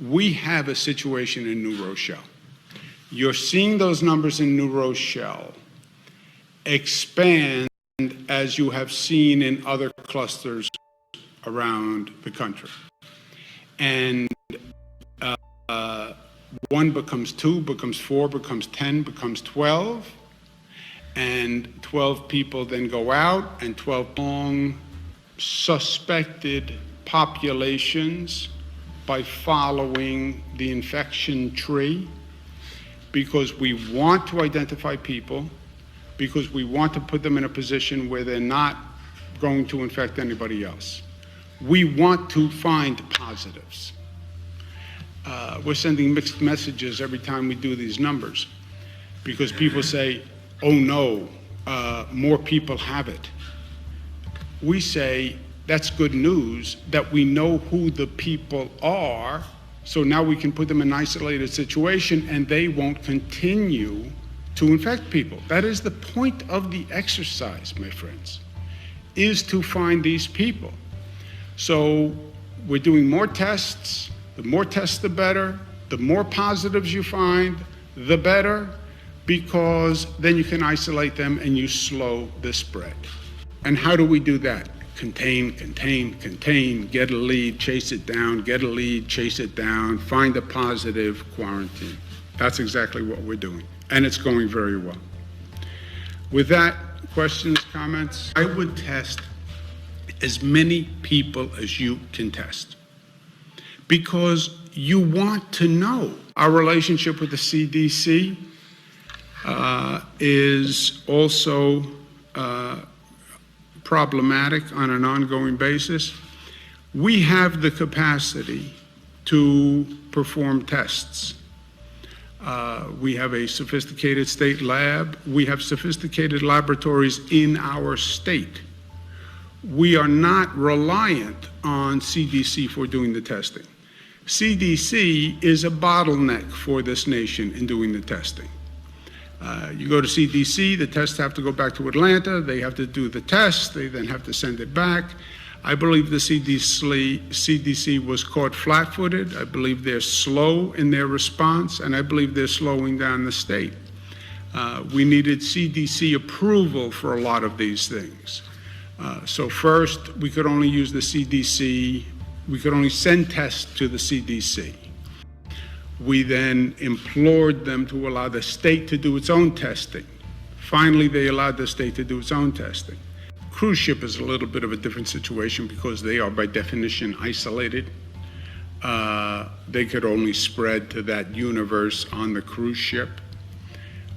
we have a situation in New Rochelle. You're seeing those numbers in New Rochelle expand as you have seen in other clusters around the country. And one becomes 2, becomes 4, becomes 10, becomes 12, and 12 people then go out, and 12 long suspected populations by following the infection tree, because we want to identify people, because we want to put them in a position where they're not going to infect anybody else. We want to find positives. We're sending mixed messages every time we do these numbers, because people say, oh no, more people have it. We say, that's good news that we know who the people are, so now we can put them in an isolated situation and they won't continue to infect people. That is the point of the exercise, my friends, is to find these people. So we're doing more tests. The more tests, the better. The more positives you find, the better, because then you can isolate them and you slow the spread. And how do we do that? Contain, contain, contain, get a lead, chase it down, get a lead, chase it down, find a positive, quarantine. That's exactly what we're doing, and it's going very well. With that, questions, comments? I would test as many people as you can test, because you want to know. Our relationship with the CDC is also problematic on an ongoing basis. We have the capacity to perform tests. We have a sophisticated state lab. We have sophisticated laboratories in our state. We are not reliant on CDC for doing the testing. CDC is a bottleneck for this nation in doing the testing. You go to CDC, the tests have to go back to Atlanta, they have to do the test, they then have to send it back. I believe the CDC was caught flat-footed. I believe they're slow in their response, and I believe they're slowing down the state. We needed CDC approval for a lot of these things. So first, we could only use the CDC, we could only send tests to the CDC. We then implored them to allow the state to do its own testing. Finally, they allowed the state to do its own testing. Cruise ship is a little bit of a different situation because they are by definition isolated. They could only spread to that universe on the cruise ship.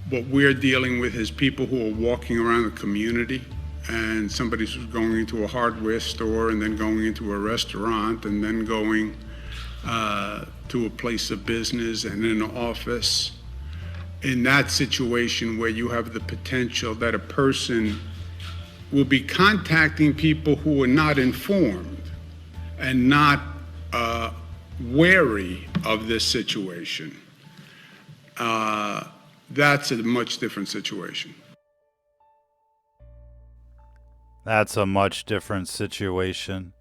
What we're dealing with is people who are walking around the community, and somebody's going into a hardware store and then going into a restaurant and then going to a place of business and an office. In that situation where you have the potential that a person will be contacting people who are not informed and not wary of this situation, that's a much different situation. That's a much different situation.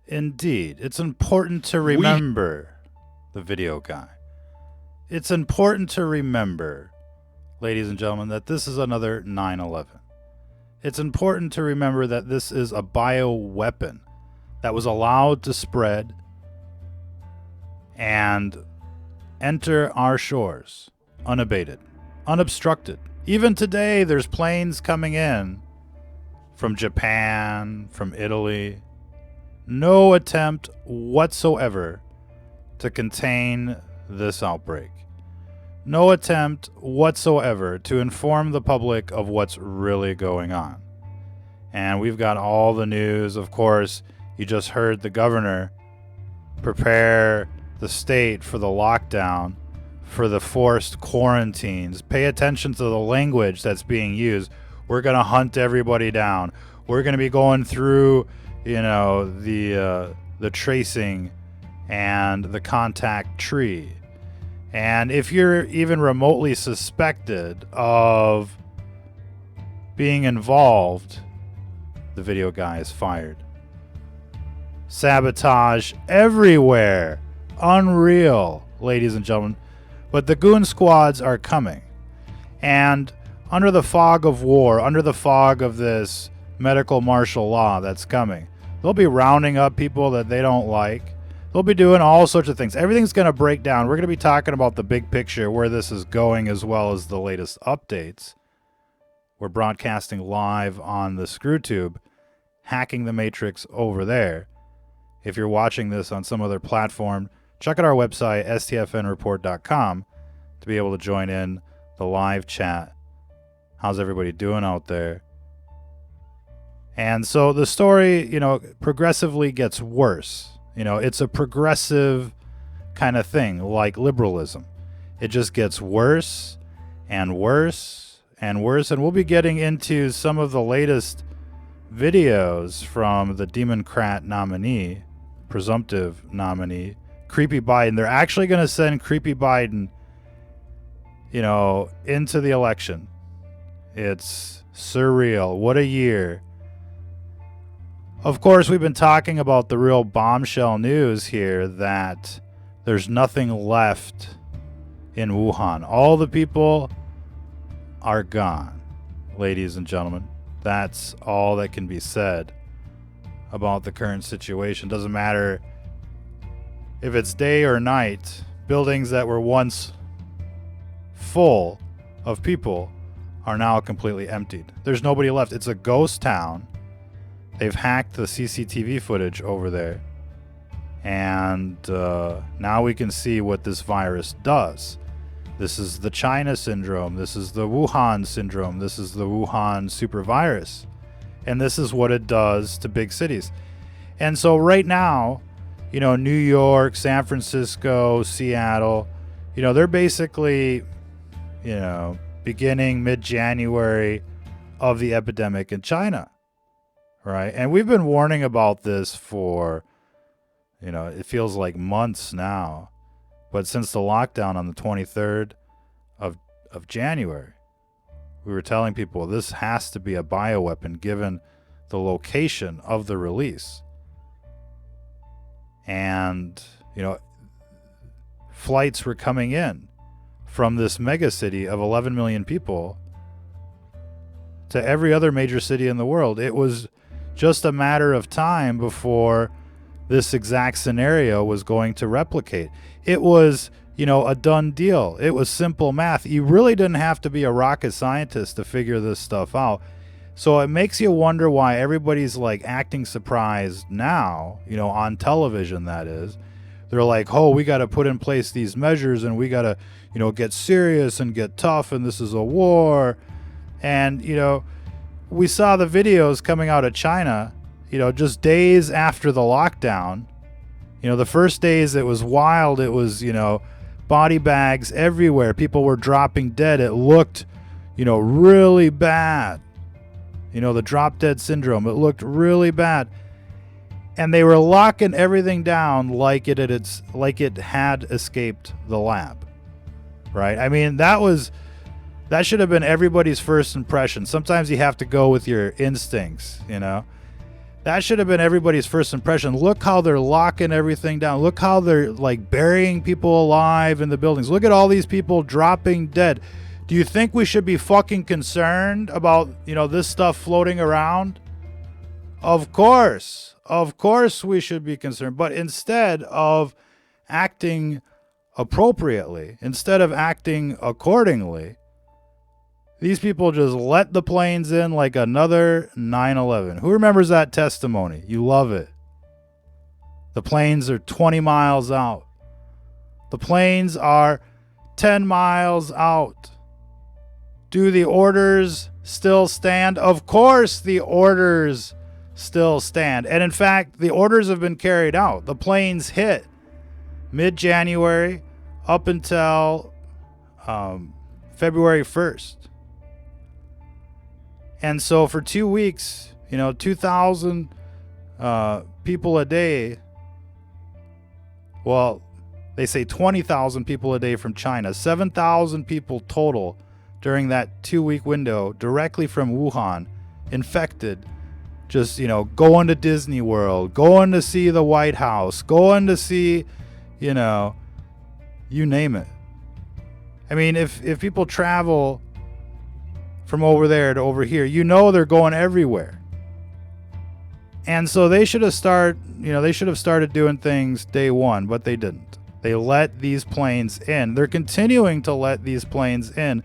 Indeed, it's important to remember, the video guy. It's important to remember, ladies and gentlemen, that this is another 9/11. It's important to remember that this is a bioweapon that was allowed to spread and enter our shores unabated, unobstructed. Even today, there's planes coming in from Japan, from Italy. No attempt whatsoever to contain this outbreak. No attempt whatsoever to inform the public of what's really going on. And we've got all the news. Of course, you just heard the governor prepare the state for the lockdown, for the forced quarantines. Pay attention to the language that's being used. We're going to hunt everybody down. We're going to be going through, the tracing and the contact tree. And if you're even remotely suspected of being involved, the video guy is fired. Sabotage everywhere unreal, ladies and gentlemen. But the goon squads are coming. And under the fog of war, under the fog of this medical martial law that's coming, they'll be rounding up people that they don't like. They'll be doing all sorts of things. Everything's going to break down. We're going to be talking about the big picture, where this is going, as well as the latest updates. We're broadcasting live on the ScrewTube, hacking the Matrix over there. If you're watching this on some other platform, check out our website, stfnreport.com, to be able to join in the live chat. How's everybody doing out there? And so the story, progressively gets worse. It's a progressive kind of thing, like liberalism. It just gets worse and worse and worse. And we'll be getting into some of the latest videos from the Democrat nominee, presumptive nominee, Creepy Biden. They're actually going to send Creepy Biden, into the election. It's surreal. What a year. Of course, we've been talking about the real bombshell news here, that there's nothing left in Wuhan. All the people are gone, ladies and gentlemen. That's all that can be said about the current situation. Doesn't matter if it's day or night. Buildings that were once full of people are now completely emptied. There's nobody left. It's a ghost town. They've hacked the CCTV footage over there. And now we can see what this virus does. This is the China syndrome. This is the Wuhan syndrome. This is the Wuhan supervirus. And this is what it does to big cities. And so right now, New York, San Francisco, Seattle, they're basically, beginning mid-January of the epidemic in China. Right? And we've been warning about this for, it feels like months now. But since the lockdown on the 23rd of January, we were telling people this has to be a bioweapon given the location of the release. And, flights were coming in from this mega city of 11 million people to every other major city in the world. It was just a matter of time before this exact scenario was going to replicate. It was, a done deal. It was simple math. You really didn't have to be a rocket scientist to figure this stuff out. So it makes you wonder why everybody's like acting surprised now, on television, that is. They're like, oh, we got to put in place these measures and we got to, get serious and get tough, and this is a war. And, we saw the videos coming out of China, just days after the lockdown. The first days it was wild. It was, body bags everywhere. People were dropping dead. It looked, really bad. The drop dead syndrome. It looked really bad. And they were locking everything down like it had escaped the lab. Right? I mean, that should have been everybody's first impression. Sometimes you have to go with your instincts, That should have been everybody's first impression. Look how they're locking everything down. Look how they're like burying people alive in the buildings. Look at all these people dropping dead. Do you think we should be fucking concerned about, this stuff floating around? Of course. Of course we should be concerned. But instead of acting appropriately, instead of acting accordingly, these people just let the planes in like another 9/11. Who remembers that testimony? You love it. The planes are 20 miles out. The planes are 10 miles out. Do the orders still stand? Of course the orders still stand. And in fact, the orders have been carried out. The planes hit mid-January up until February 1st. And so for 2 weeks, 2,000 people a day. Well, they say 20,000 people a day from China. 7,000 people total during that 2-week window directly from Wuhan infected. Just, going to Disney World, going to see the White House, going to see, you know, you name it. I mean, if people travel from over there to over here, you know they're going everywhere. And so they should have started doing things day one, but they didn't. They let these planes in. They're continuing to let these planes in.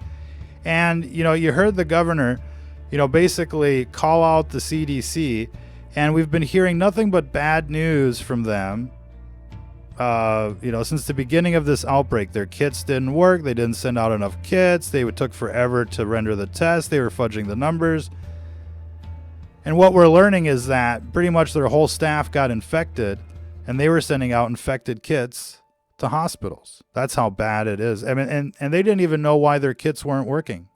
And, you heard the governor, basically call out the CDC, and we've been hearing nothing but bad news from them. Since the beginning of this outbreak. Their kits didn't work. They didn't send out enough kits. They took forever to render the test. They were fudging the numbers. And what we're learning is that pretty much their whole staff got infected, and they were sending out infected kits to hospitals. That's how bad it is. I mean, and they didn't even know why their kits weren't working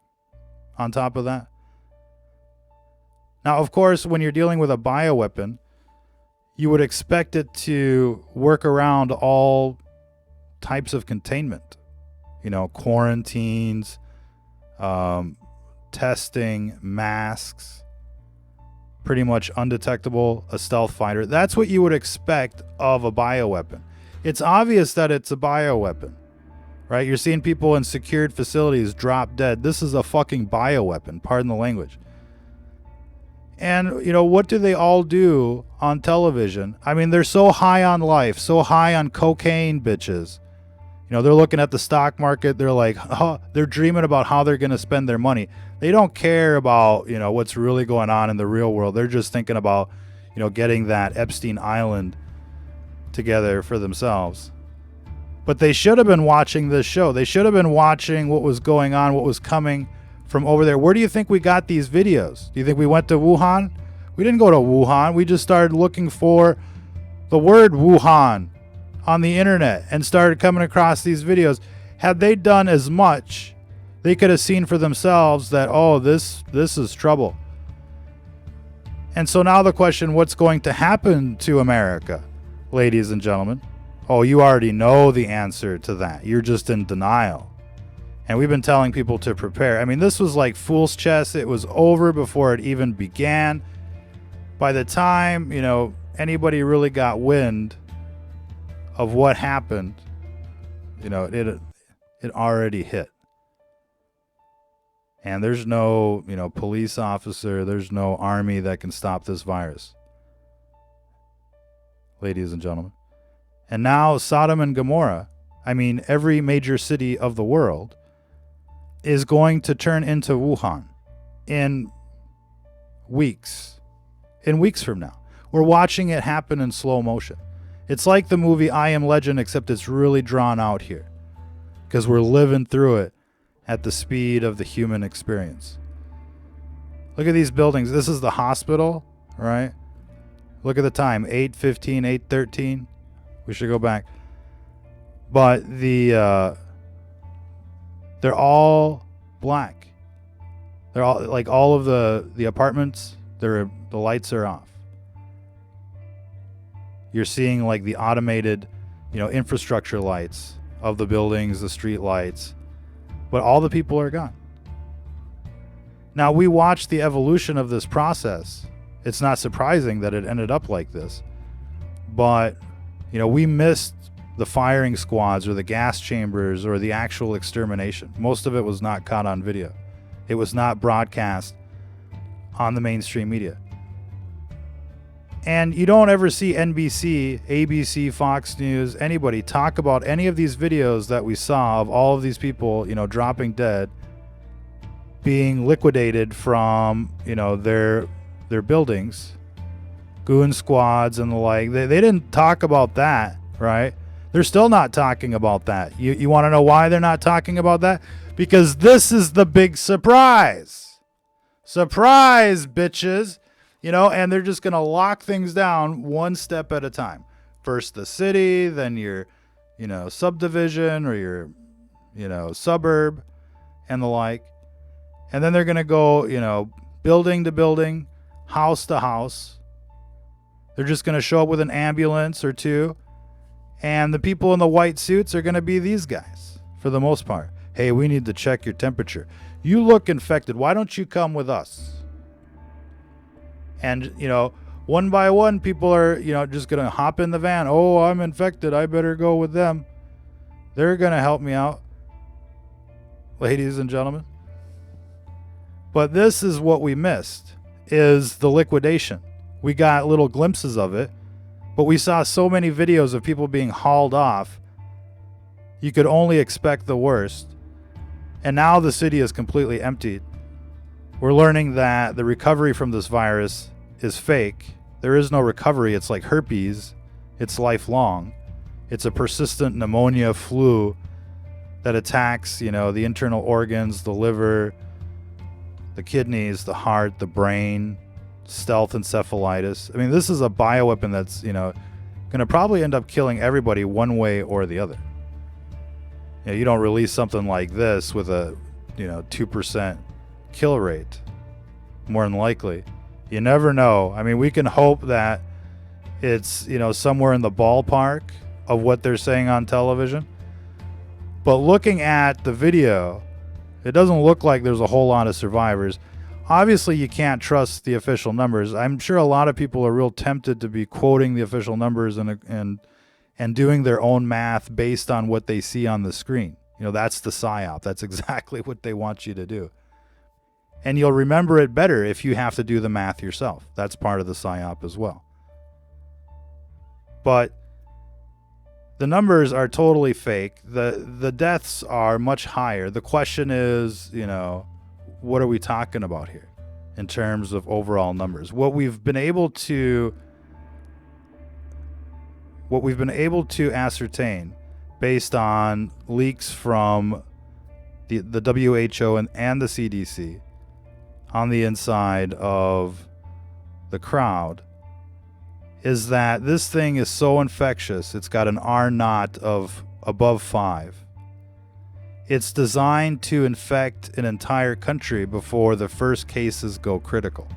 on top of that. Now, of course, when you're dealing with a bioweapon, you would expect it to work around all types of containment, quarantines, testing, masks, pretty much undetectable, a stealth fighter. That's what you would expect of a bioweapon. It's obvious that it's a bioweapon, right? You're seeing people in secured facilities drop dead. This is a fucking bioweapon, pardon the language. And, what do they all do on television? I mean, they're so high on life, so high on cocaine, bitches. They're looking at the stock market. They're like, they're dreaming about how they're going to spend their money. They don't care about, what's really going on in the real world. They're just thinking about, getting that Epstein Island together for themselves. But they should have been watching this show. They should have been watching what was going on, what was coming from over there. Where do you think we got these videos? Do you think we went to Wuhan? We didn't go to Wuhan. We just started looking for the word Wuhan on the internet and started coming across these videos. Had they done as much, they could have seen for themselves that, this is trouble. And so now the question, what's going to happen to America, ladies and gentlemen? You already know the answer to that. You're just in denial. And we've been telling people to prepare. I mean, this was like fool's chess. It was over before it even began. By the time, anybody really got wind of what happened, it already hit. And there's no, police officer, there's no army that can stop this virus. Ladies and gentlemen. And now Sodom and Gomorrah, every major city of the world, is going to turn into Wuhan in weeks from now. We're watching it happen in slow motion. It's like the movie I Am Legend, except it's really drawn out here because we're living through it at the speed of the human experience. Look at these buildings. This is the hospital, right? Look at the time, 8:15, 8:13. We should go back. But they're all black. They're all like all of the apartments. The lights are off. You're seeing like the automated, infrastructure lights of the buildings, the street lights, but all the people are gone. Now we watched the evolution of this process. It's not surprising that it ended up like this, but we missed the firing squads or the gas chambers or the actual extermination. Most of it was not caught on video. It was not broadcast on the mainstream media. And you don't ever see NBC, ABC, Fox News, anybody talk about any of these videos that we saw of all of these people, dropping dead, being liquidated from, their buildings, goon squads and the like. They didn't talk about that, right? They're still not talking about that. You want to know why they're not talking about that? Because this is the big surprise. Surprise, bitches. And they're just going to lock things down one step at a time. First the city, then your, subdivision or your, suburb and the like. And then they're going to go, building to building, house to house. They're just going to show up with an ambulance or two. And the people in the white suits are going to be these guys for the most part. Hey, we need to check your temperature. You look infected. Why don't you come with us? And, one by one, people are, just going to hop in the van. Oh, I'm infected. I better go with them. They're going to help me out, ladies and gentlemen. But this is what we missed, is the liquidation. We got little glimpses of it, but we saw so many videos of people being hauled off. You could only expect the worst. And now the city is completely emptied. We're learning that the recovery from this virus is fake. There is no recovery. It's like herpes. It's lifelong. It's a persistent pneumonia flu that attacks, the internal organs, the liver, the kidneys, the heart, the brain, stealth encephalitis. I mean, this is a bioweapon that's, going to probably end up killing everybody one way or the other. You don't release something like this with a, 2% kill rate, more than likely. You never know. I mean, we can hope that it's, somewhere in the ballpark of what they're saying on television. But looking at the video, it doesn't look like there's a whole lot of survivors. Obviously, you can't trust the official numbers. I'm sure a lot of people are real tempted to be quoting the official numbers and doing their own math based on what they see on the screen. That's the psyop. That's exactly what they want you to do. And you'll remember it better if you have to do the math yourself. That's part of the psyop as well. But the numbers are totally fake. The deaths are much higher. The question is, what are we talking about here in terms of overall numbers? What we've been able to ascertain based on leaks from the WHO and the CDC on the inside of the crowd is that this thing is so infectious. It's got an R naught of above 5. It's designed to infect an entire country before the first cases go critical.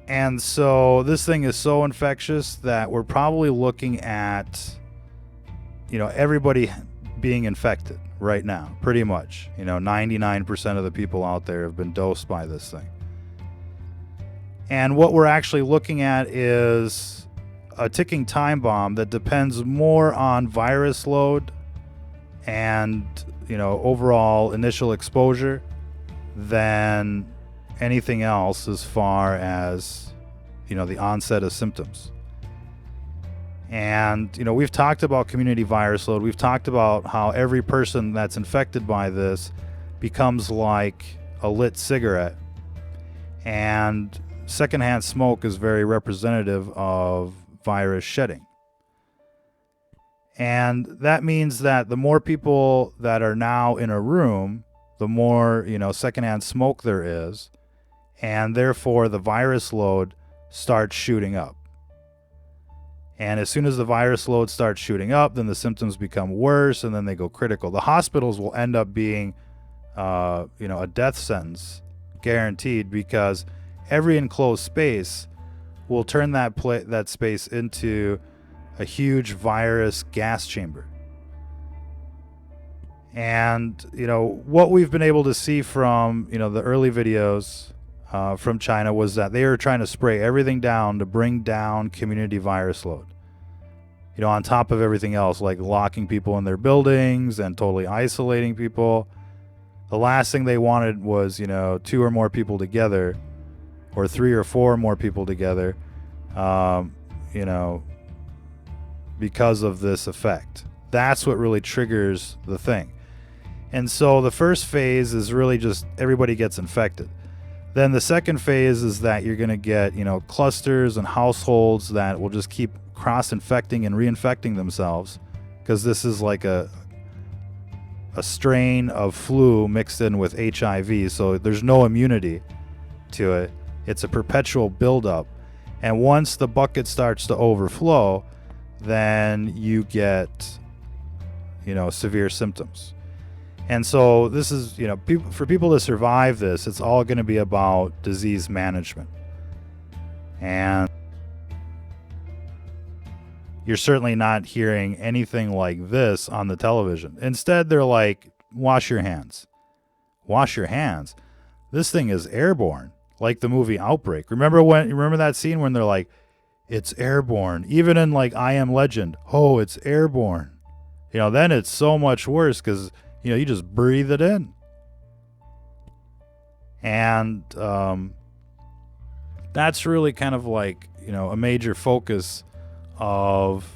And so this thing is so infectious that we're probably looking at, everybody being infected right now, pretty much. 99% of the people out there have been dosed by this thing. And what we're actually looking at is a ticking time bomb that depends more on virus load and, overall initial exposure than anything else as far as, the onset of symptoms. And, we've talked about community virus load. We've talked about how every person that's infected by this becomes like a lit cigarette. And secondhand smoke is very representative of virus shedding. And that means that the more people that are now in a room, the more, secondhand smoke there is. And therefore, the virus load starts shooting up. And as soon as the virus load starts shooting up, then the symptoms become worse, and then they go critical. The hospitals will end up being, a death sentence, guaranteed, because every enclosed space will turn that space into a huge virus gas chamber. And, what we've been able to see from, the early videos from China was that they were trying to spray everything down to bring down community virus load. On top of everything else, like locking people in their buildings and totally isolating people. The last thing they wanted was, 2 or more people together, or 3 or 4 more people together, because of this effect. That's what really triggers the thing. And so the first phase is really just everybody gets infected. Then the second phase is that you're going to get, clusters and households that will just keep cross-infecting and reinfecting themselves, because this is like a strain of flu mixed in with HIV, so there's no immunity to it. It's a perpetual buildup. And once the bucket starts to overflow, then you get, severe symptoms. And so this is, for people to survive this, it's all going to be about disease management. And you're certainly not hearing anything like this on the television. Instead, they're like, wash your hands. Wash your hands. This thing is airborne. like the movie Outbreak. Remember that scene when they're like, it's airborne. Even in like I Am Legend, oh, it's airborne. Then it's so much worse because, you just breathe it in. And that's really kind of like, a major focus of,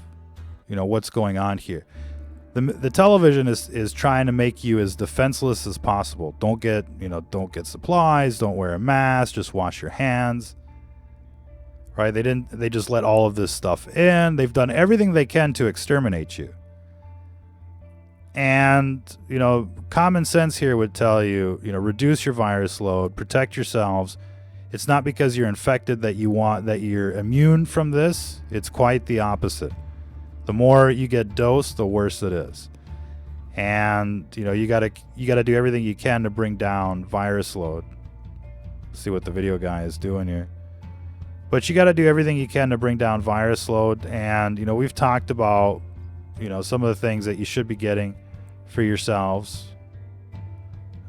what's going on here. The television is trying to make you as defenseless as possible. Don't get supplies, don't wear a mask, just wash your hands. Right? They just let all of this stuff in. They've done everything they can to exterminate you. And, common sense here would tell you, reduce your virus load, protect yourselves. It's not because you're infected that you're immune from this. It's quite the opposite. The more you get dosed, the worse it is. And, you gotta do everything you can to bring down virus load. See what the video guy is doing here. But you gotta do everything you can to bring down virus load. And, we've talked about, some of the things that you should be getting for yourselves,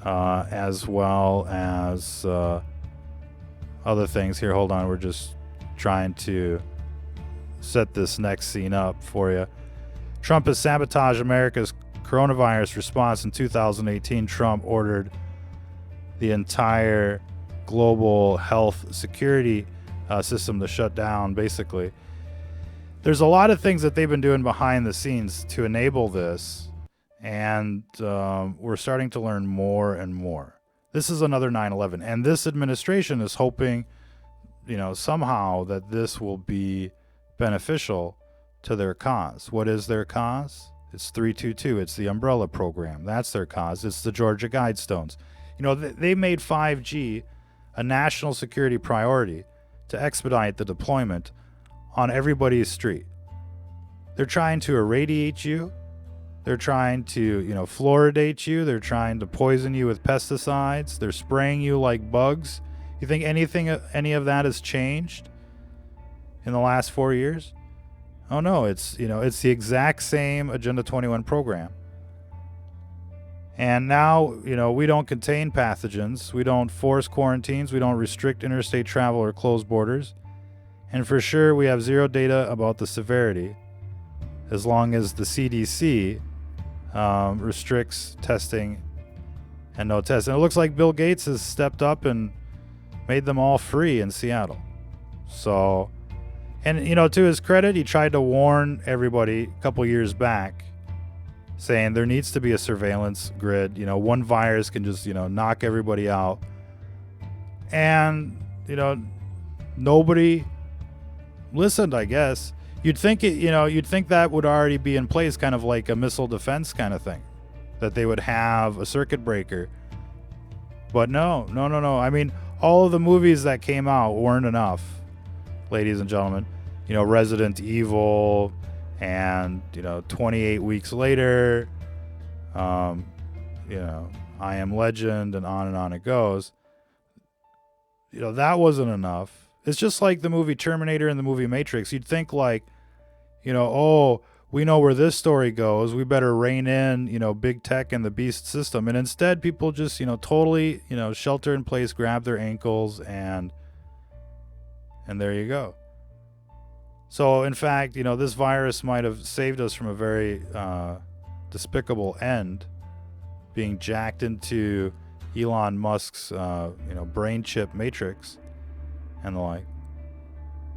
as well as other things here. Hold on, we're just trying to set this next scene up for you. Trump has sabotaged America's coronavirus response in 2018. Trump ordered the entire global health security system to shut down, basically. There's a lot of things that they've been doing behind the scenes to enable this, and we're starting to learn more and more. This is another 9/11, and this administration is hoping, somehow that this will be beneficial to their cause. What is their cause? It's 322. It's the umbrella program. That's their cause. It's the Georgia Guidestones. They made 5G a national security priority to expedite the deployment on everybody's street. They're trying to irradiate you. They're trying to, fluoridate you. They're trying to poison you with pesticides. They're spraying you like bugs. You think any of that has changed in the last 4 years? Oh no, it's the exact same Agenda 21 program. And now, we don't contain pathogens. We don't force quarantines. We don't restrict interstate travel or close borders. And for sure, we have zero data about the severity, as long as the CDC restricts testing and no tests. And it looks like Bill Gates has stepped up and made them all free in Seattle. So, and to his credit, he tried to warn everybody a couple years back, saying there needs to be a surveillance grid. One virus can just, knock everybody out. And, nobody listened, I guess. You'd think that would already be in place, kind of like a missile defense kind of thing, that they would have a circuit breaker. But no. I mean, all of the movies that came out weren't enough, ladies and gentlemen. Resident Evil, and 28 weeks later, I Am Legend, and on it goes. That wasn't enough. It's just like the movie Terminator and the movie Matrix. You'd think like, oh, we know where this story goes. We better rein in, big tech and the beast system. And instead, people just, totally, shelter in place, grab their ankles, and there you go. So, in fact, this virus might have saved us from a very despicable end, being jacked into Elon Musk's, brain chip matrix and the like.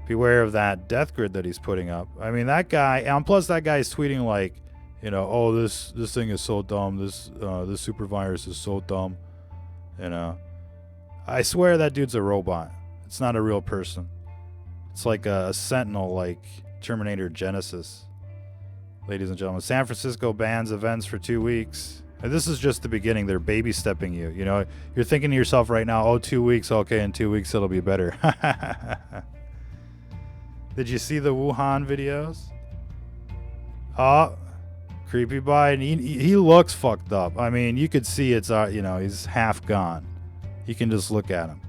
Beware of that death grid that he's putting up. I mean, that guy, and plus that guy is tweeting like, oh, this thing is so dumb. This super virus is so dumb. I swear that dude's a robot. It's not a real person. It's like a sentinel, like Terminator Genesis. Ladies and gentlemen, San Francisco bans events for 2 weeks. And this is just the beginning. They're baby stepping you. You're thinking to yourself right now, 2 weeks. Okay, in 2 weeks it'll be better. Did you see the Wuhan videos? Oh, creepy Biden. He looks fucked up. I mean, you could see it's, he's half gone. You can just look at him.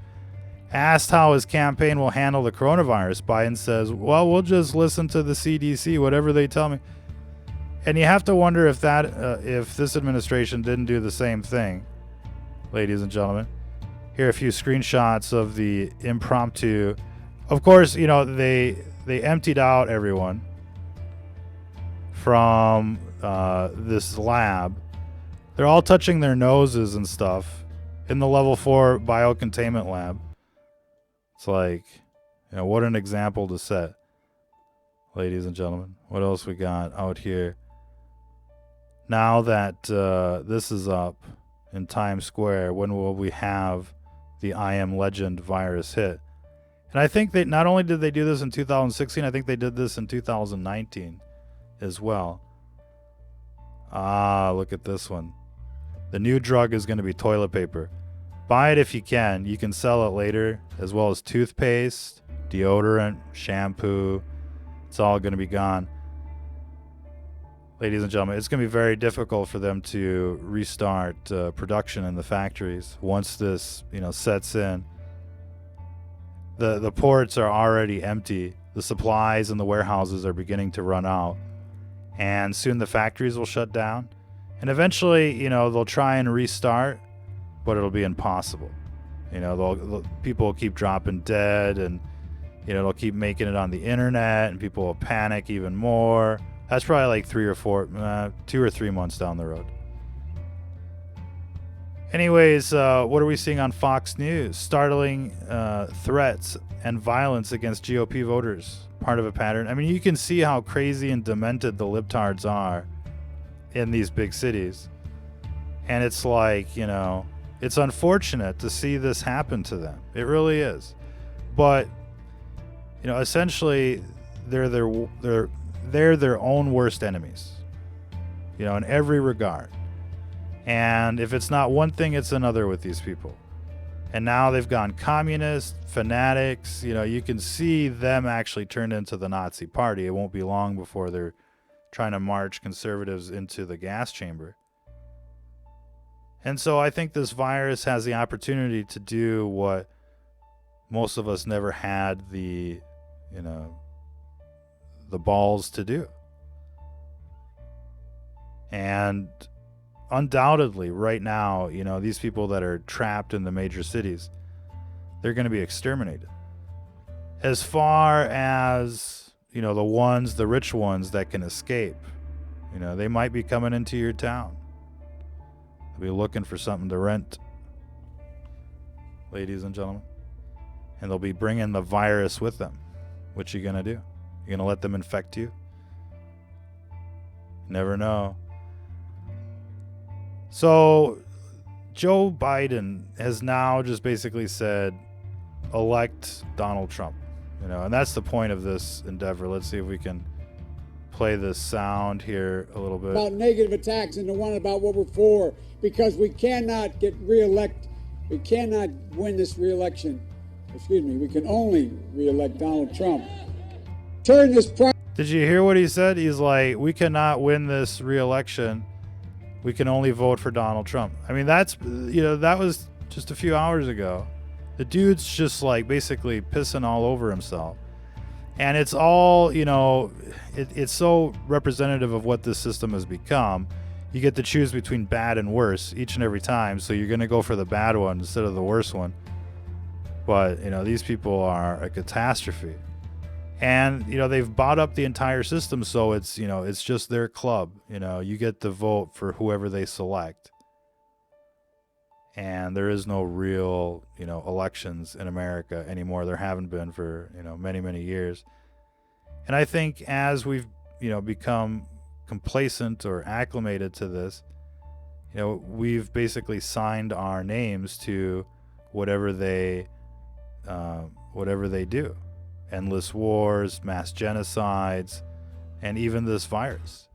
Asked how his campaign will handle the coronavirus, Biden says, well, we'll just listen to the CDC, whatever they tell me. And you have to wonder if this administration didn't do the same thing, ladies and gentlemen. Here are a few screenshots of the impromptu. Of course, you know, they emptied out everyone from this lab. They're all touching their noses and stuff in the level 4 biocontainment lab. It's like, you know, what an example to set, ladies and gentlemen. What else we got out here? Now that this is up in Times Square, when will we have the I Am Legend virus hit? And I think that not only did they do this in 2016, I think they did this in 2019 as well. Ah, look at this one. The new drug is going to be toilet paper. Buy it if you can. You can sell it later, as well as toothpaste, deodorant, shampoo. It's all going to be gone. Ladies and gentlemen, it's going to be very difficult for them to restart production in the factories once this, you know, sets in. The ports are already empty. The supplies in the warehouses are beginning to run out. And soon the factories will shut down. And eventually, you know, they'll try and restart, but it'll be impossible. You know, people will keep dropping dead, and, you know, they'll keep making it on the internet, and people will panic even more. That's probably like 2 or 3 months down the road. Anyways, what are we seeing on Fox News? Startling threats and violence against GOP voters. Part of a pattern. I mean, you can see how crazy and demented the libtards are in these big cities. And it's like, you know, it's unfortunate to see this happen to them. It really is. But, you know, essentially, they're their own worst enemies, you know, in every regard. And if it's not one thing, it's another with these people. And now they've gone communist, fanatics. You know, you can see them actually turned into the Nazi party. It won't be long before they're trying to march conservatives into the gas chamber. And so I think this virus has the opportunity to do what most of us never had the, you know, the balls to do. And undoubtedly right now, you know, these people that are trapped in the major cities, they're going to be exterminated. As far as, you know, the rich ones that can escape, you know, they might be coming into your town. They'll be looking for something to rent, ladies and gentlemen. And they'll be bringing the virus with them. What you going to do? You're going to let them infect you? Never know. So Joe Biden has now just basically said, elect Donald Trump, you know, and that's the point of this endeavor. Let's see if we can play this sound here a little bit. About negative attacks and the one about what we're for, because we cannot get reelect. We cannot win this reelection. Excuse me. We can only reelect Donald Trump. Turn this. Did you hear what he said? He's like, we cannot win this reelection. We can only vote for Donald Trump. I mean, that's, you know, that was just a few hours ago. The dude's just like basically pissing all over himself. And it's all, you know, it's so representative of what this system has become. You get to choose between bad and worse each and every time. So you're going to go for the bad one instead of the worse one. But, you know, these people are a catastrophe. And, you know, they've bought up the entire system, so it's, you know, it's just their club. You know, you get to vote for whoever they select. And there is no real, you know, elections in America anymore. There haven't been for, you know, many, many years. And I think as we've, you know, become complacent or acclimated to this, you know, we've basically signed our names to whatever they do. Endless wars, mass genocides, and even this virus.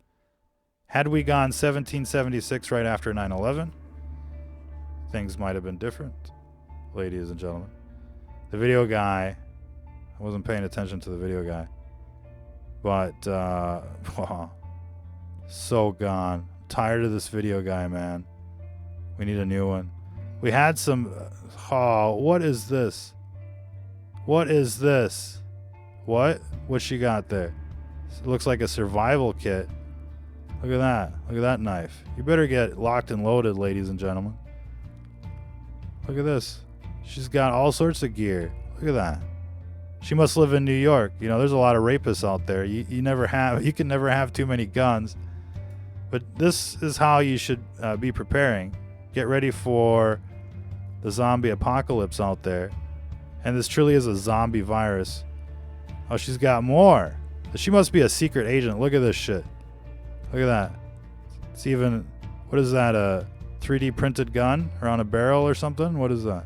Had we gone 1776 right after 9/11, things might have been different, ladies and gentlemen. The video guy, I wasn't paying attention to the video guy, but so gone. Tired of this video guy, man. We need a new one. We had some, what is this? What is this? What she got there? It looks like a survival kit. Look at that. Look at that knife. You better get locked and loaded, ladies and gentlemen. Look at this. She's got all sorts of gear. Look at that. She must live in New York. You know, there's a lot of rapists out there. You can never have too many guns. But this is how you should be preparing. Get ready for the zombie apocalypse out there. And this truly is a zombie virus. Oh, she's got more. She must be a secret agent. Look at this shit. Look at that. It's even, what is that, a 3D printed gun around a barrel or something? What is that?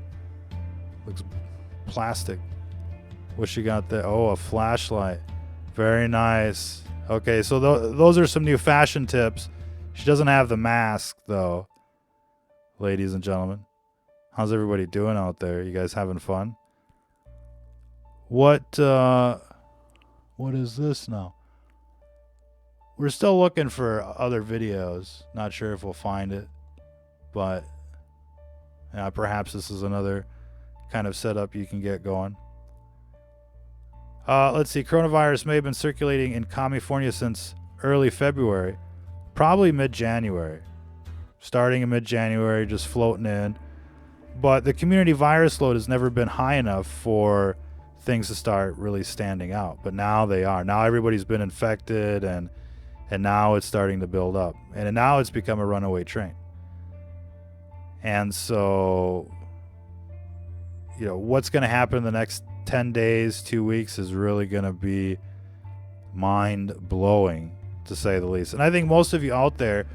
Looks plastic. What she got there? Oh, a flashlight. Very nice. Okay, so those are some new fashion tips. She doesn't have the mask, though. Ladies and gentlemen. How's everybody doing out there? You guys having fun? What is this now? We're still looking for other videos. Not sure if we'll find it. But perhaps this is another kind of setup you can get going. Let's see. Coronavirus may have been circulating in California since early February. Probably mid-January. Starting in mid-January, just floating in. But the community virus load has never been high enough for things to start really standing out. But now they are. Now everybody's been infected, and now it's starting to build up. And now it's become a runaway train. And so, you know, what's going to happen in the next 10 days, 2 weeks is really going to be mind-blowing, to say the least. And I think most of you out there,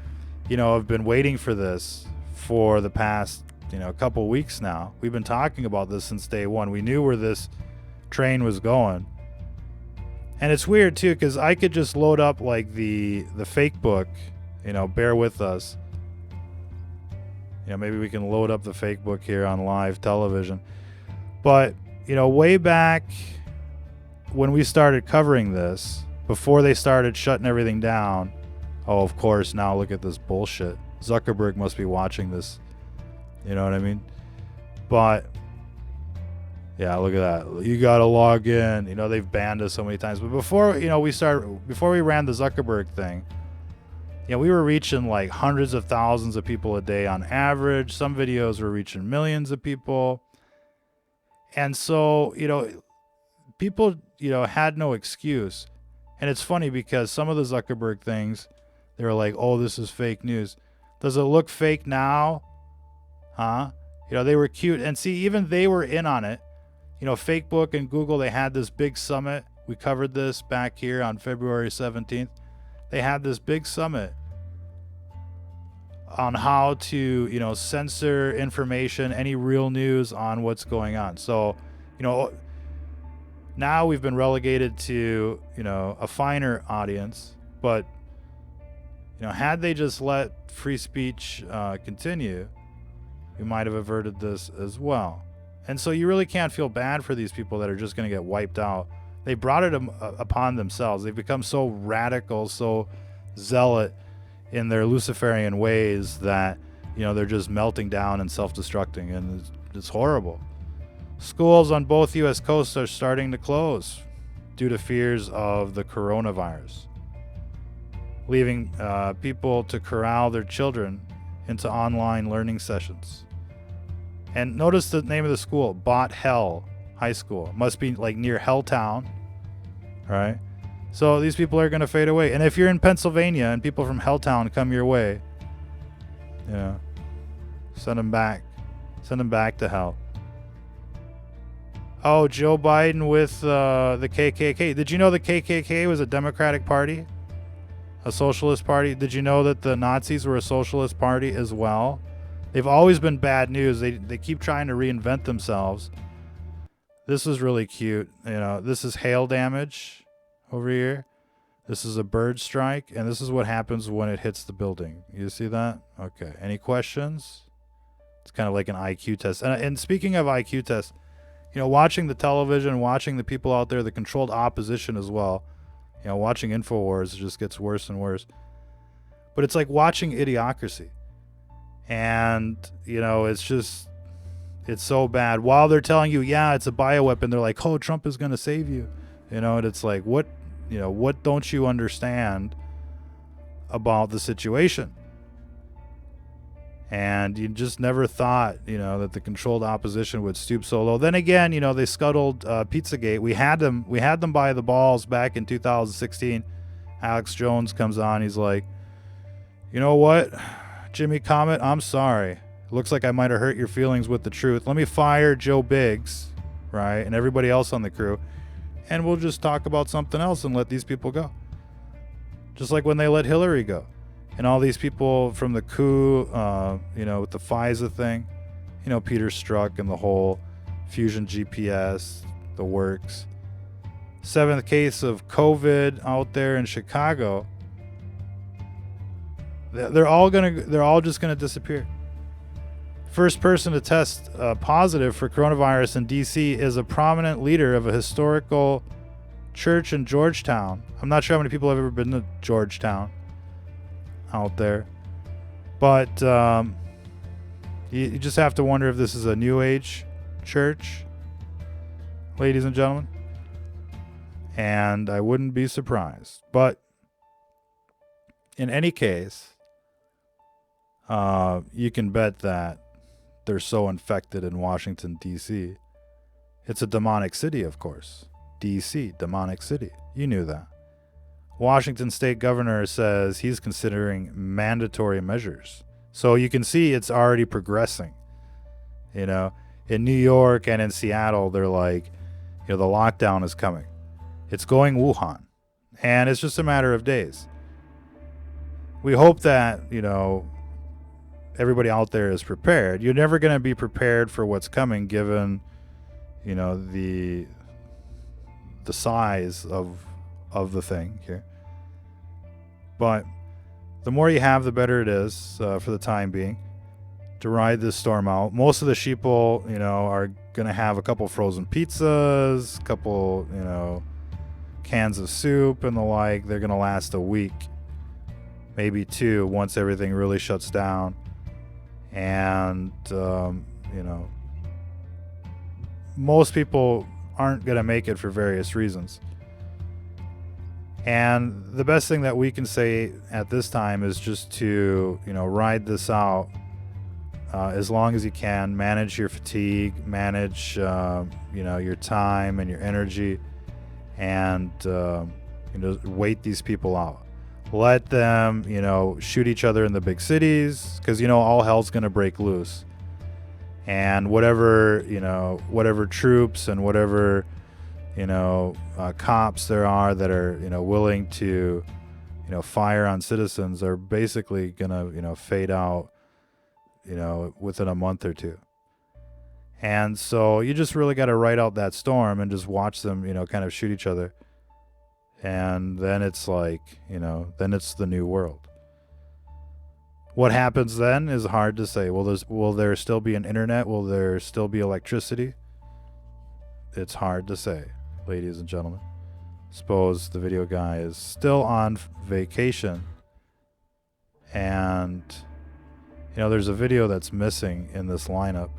you know, have been waiting for this for the past, you know, couple weeks now. We've been talking about this since day one. We knew where this train was going. And it's weird, too, because I could just load up, like, the fake book, you know, bear with us. You know, maybe we can load up the fake book here on live television. But, you know, way back when we started covering this, before they started shutting everything down, oh, of course, now look at this bullshit. Zuckerberg must be watching this. You know what I mean? But, yeah, look at that. You got to log in. You know, they've banned us so many times. But before, you know, before we ran the Zuckerberg thing, you know, we were reaching like hundreds of thousands of people a day on average. Some videos were reaching millions of people. And so, you know, people, you know, had no excuse. And it's funny because some of the Zuckerberg things, they were like, oh, this is fake news. Does it look fake now? Huh? You know, they were cute. And see, even they were in on it. You know, Facebook and Google, they had this big summit. We covered this back here on February 17th. They had this big summit on how to, you know, censor information, any real news on what's going on. So, you know, now we've been relegated to, you know, a finer audience. But, you know, had they just let free speech continue, we might have averted this as well. And so you really can't feel bad for these people that are just going to get wiped out. They brought it upon themselves. They've become so radical, so zealot in their Luciferian ways that, you know, they're just melting down and self-destructing, and it's horrible. Schools on both U.S. coasts are starting to close due to fears of the coronavirus, leaving people to corral their children into online learning sessions. And notice the name of the school, Bot Hell High School. It must be like near Helltown, right? So these people are going to fade away. And if you're in Pennsylvania and people from Helltown come your way, you know, send them back. Send them back to hell. Oh, Joe Biden with the KKK. Did you know the KKK was a Democratic party? A socialist party? Did you know that the Nazis were a socialist party as well? They've always been bad news. They keep trying to reinvent themselves. This is really cute. You know, this is hail damage over here. This is a bird strike, and this is what happens when it hits the building. You see that? Okay. Any questions? It's kind of like an IQ test. And speaking of IQ tests, you know, watching the television, watching the people out there, the controlled opposition as well. You know, watching InfoWars, it just gets worse and worse. But it's like watching Idiocracy. And, you know, it's so bad. While they're telling you, yeah, it's a bioweapon, they're like, oh, Trump is going to save you. You know, and it's like, what don't you understand about the situation? And you just never thought, that the controlled opposition would stoop so low. Then again, they scuttled Pizzagate. We had them by the balls back in 2016. Alex Jones comes on. He's like, you know what, Jimmy Comet, I'm sorry. Looks like I might have hurt your feelings with the truth. Let me fire Joe Biggs, right, and everybody else on the crew, and we'll just talk about something else and let these people go. Just like when they let Hillary go. And all these people from the coup, with the FISA thing, Peter Strzok and the whole Fusion GPS, the works. 7th case of COVID out there in Chicago. They're all just gonna disappear. First person to test positive for coronavirus in D.C. is a prominent leader of a historical church in Georgetown. I'm not sure how many people have ever been to Georgetown out there, but you just have to wonder if this is a New Age church, ladies and gentlemen, and I wouldn't be surprised. But in any case, you can bet that they're so infected in Washington, D.C. It's a demonic city, of course. D.C., demonic city. You knew that. Washington state governor says he's considering mandatory measures. So you can see it's already progressing. In New York and in Seattle, they're like, the lockdown is coming. It's going Wuhan. And it's just a matter of days. We hope that, everybody out there is prepared. You're never going to be prepared for what's coming given, the size of the thing here. But the more you have, the better it is for the time being to ride this storm out. Most of the sheeple, are going to have a couple frozen pizzas, a couple, cans of soup and the like. They're going to last a week, maybe 2, once everything really shuts down. And, most people aren't going to make it for various reasons. And the best thing that we can say at this time is just to, ride this out as long as you can. Manage your fatigue, manage, your time and your energy, and, wait these people out. Let them, shoot each other in the big cities, because, all hell's going to break loose. And whatever troops and whatever, cops there are that are, willing to, fire on citizens are basically going to, fade out, within a month or two. And so you just really got to ride out that storm and just watch them, kind of shoot each other. And then it's like, then it's the new world. What happens then is hard to say. Will there still be an internet? Will there still be electricity? It's hard to say, ladies and gentlemen. Suppose the video guy is still on vacation. And, there's a video that's missing in this lineup.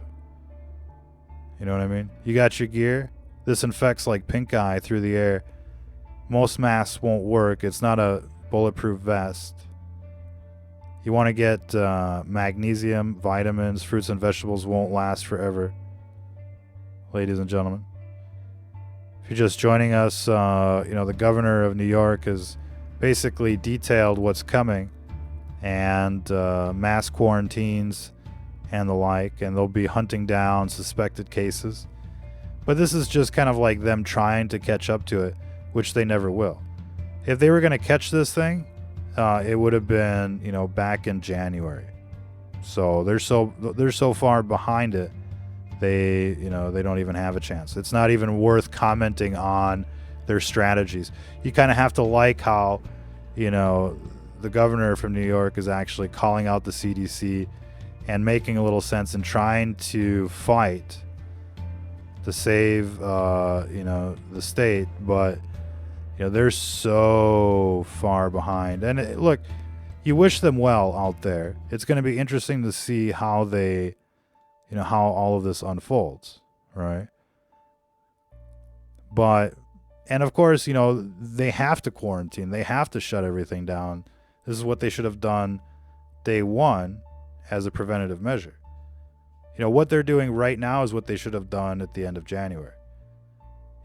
You know what I mean? You got your gear. This infects like pink eye through the air. Most masks won't work. It's not a bulletproof vest. You want to get magnesium, vitamins, fruits and vegetables won't last forever. Ladies and gentlemen. If you're just joining us, the governor of New York has basically detailed what's coming and mass quarantines and the like, and they'll be hunting down suspected cases. But this is just kind of like them trying to catch up to it, which they never will. If they were going to catch this thing, it would have been, back in January. So they're so far behind it, they don't even have a chance. It's not even worth commenting on their strategies. You kind of have to like how, the governor from New York is actually calling out the CDC and making a little sense and trying to fight to save, the state, but they're so far behind. And look, you wish them well out there. It's going to be interesting to see how they, how all of this unfolds, right? But, and of course, they have to quarantine. They have to shut everything down. This is what they should have done day one, as a preventative measure. What they're doing right now is what they should have done at the end of January.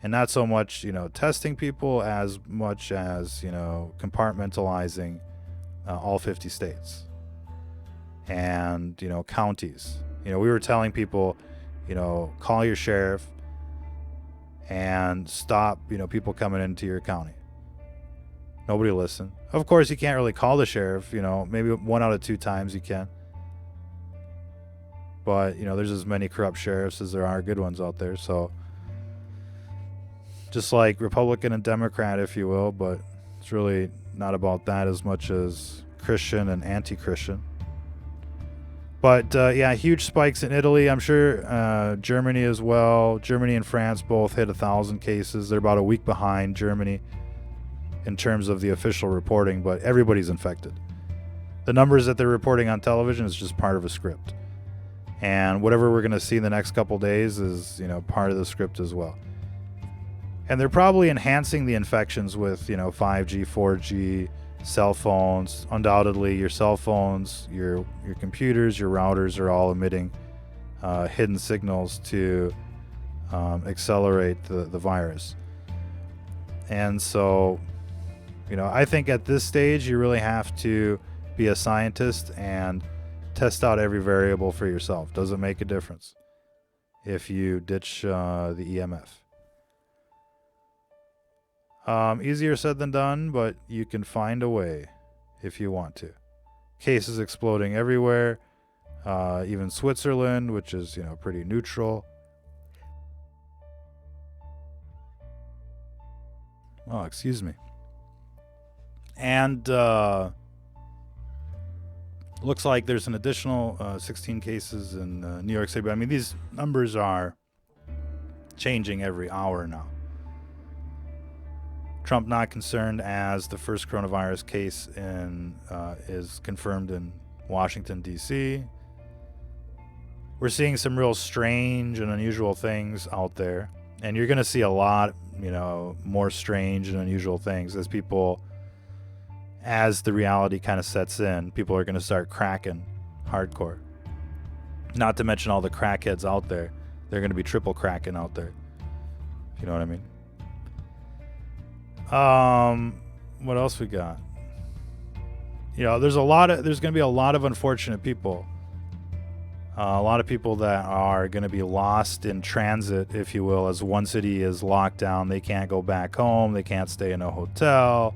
And not so much, testing people as much as, compartmentalizing all 50 states and, counties. We were telling people, call your sheriff and stop, people coming into your county. Nobody listened. Of course, you can't really call the sheriff, maybe 1 out of 2 times you can. But, there's as many corrupt sheriffs as there are good ones out there. So just like Republican and Democrat, if you will, but it's really not about that as much as Christian and anti-Christian. But huge spikes in Italy. I'm sure Germany as well. Germany and France both hit 1,000 cases. They're about a week behind Germany in terms of the official reporting, but everybody's infected. The numbers that they're reporting on television is just part of a script. And whatever we're going to see in the next couple days is, part of the script as well. And they're probably enhancing the infections with, 5G, 4G, cell phones. Undoubtedly, your cell phones, your computers, your routers are all emitting hidden signals to accelerate the virus. And so, I think at this stage, you really have to be a scientist and test out every variable for yourself. Does it make a difference if you ditch the EMF? Easier said than done, but you can find a way if you want to. Cases exploding everywhere, even Switzerland, which is, pretty neutral. Oh, excuse me. And looks like there's an additional 16 cases in New York City. But these numbers are changing every hour now. Trump not concerned as the first coronavirus case is confirmed in Washington, D.C. We're seeing some real strange and unusual things out there. And you're going to see a lot, more strange and unusual things as the reality kind of sets in. People are going to start cracking hardcore. Not to mention all the crackheads out there. They're going to be triple cracking out there. If you know what I mean. What else we got? There's going to be a lot of unfortunate people. A lot of people that are going to be lost in transit, if you will, as one city is locked down. They can't go back home. They can't stay in a hotel.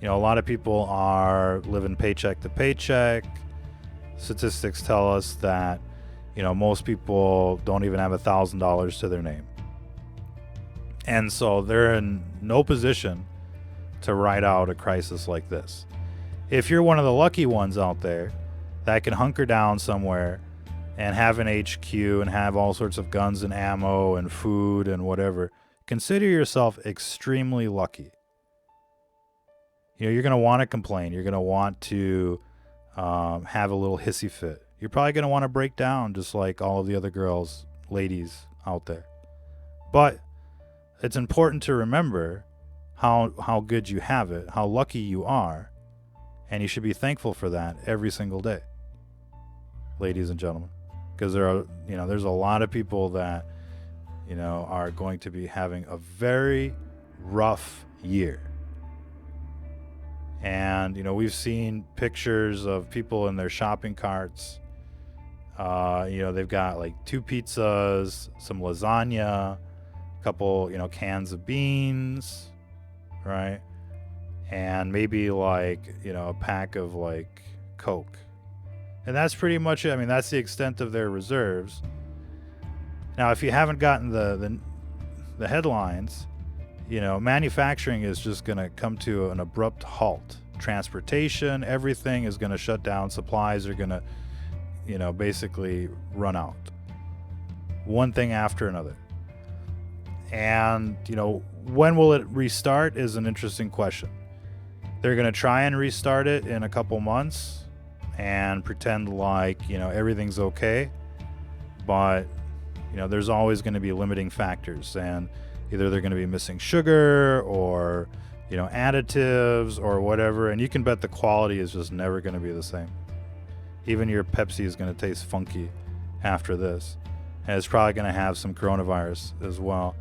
A lot of people are living paycheck to paycheck. Statistics tell us that, most people don't even have $1,000 to their name. And so they're in no position to ride out a crisis like this. If you're one of the lucky ones out there that can hunker down somewhere and have an HQ and have all sorts of guns and ammo and food and whatever, consider yourself extremely lucky. You're going to want to complain. You're going to want to have a little hissy fit. You're probably going to want to break down just like all of the other ladies out there. But it's important to remember how good you have it, how lucky you are, and you should be thankful for that every single day, ladies and gentlemen, because there's a lot of people that are going to be having a very rough year. And we've seen pictures of people in their shopping carts. They've got like 2 pizzas, some lasagna, couple cans of beans, right, and maybe a pack of Coke, and that's pretty much it. That's the extent of their reserves. Now, if you haven't gotten the headlines, manufacturing is just going to come to an abrupt halt. Transportation, everything is going to shut down. Supplies are going to basically run out, one thing after another. And, when will it restart is an interesting question. They're going to try and restart it in a couple months and pretend everything's okay. But, there's always going to be limiting factors. And either they're going to be missing sugar or, additives or whatever. And you can bet the quality is just never going to be the same. Even your Pepsi is going to taste funky after this. And it's probably going to have some coronavirus as well.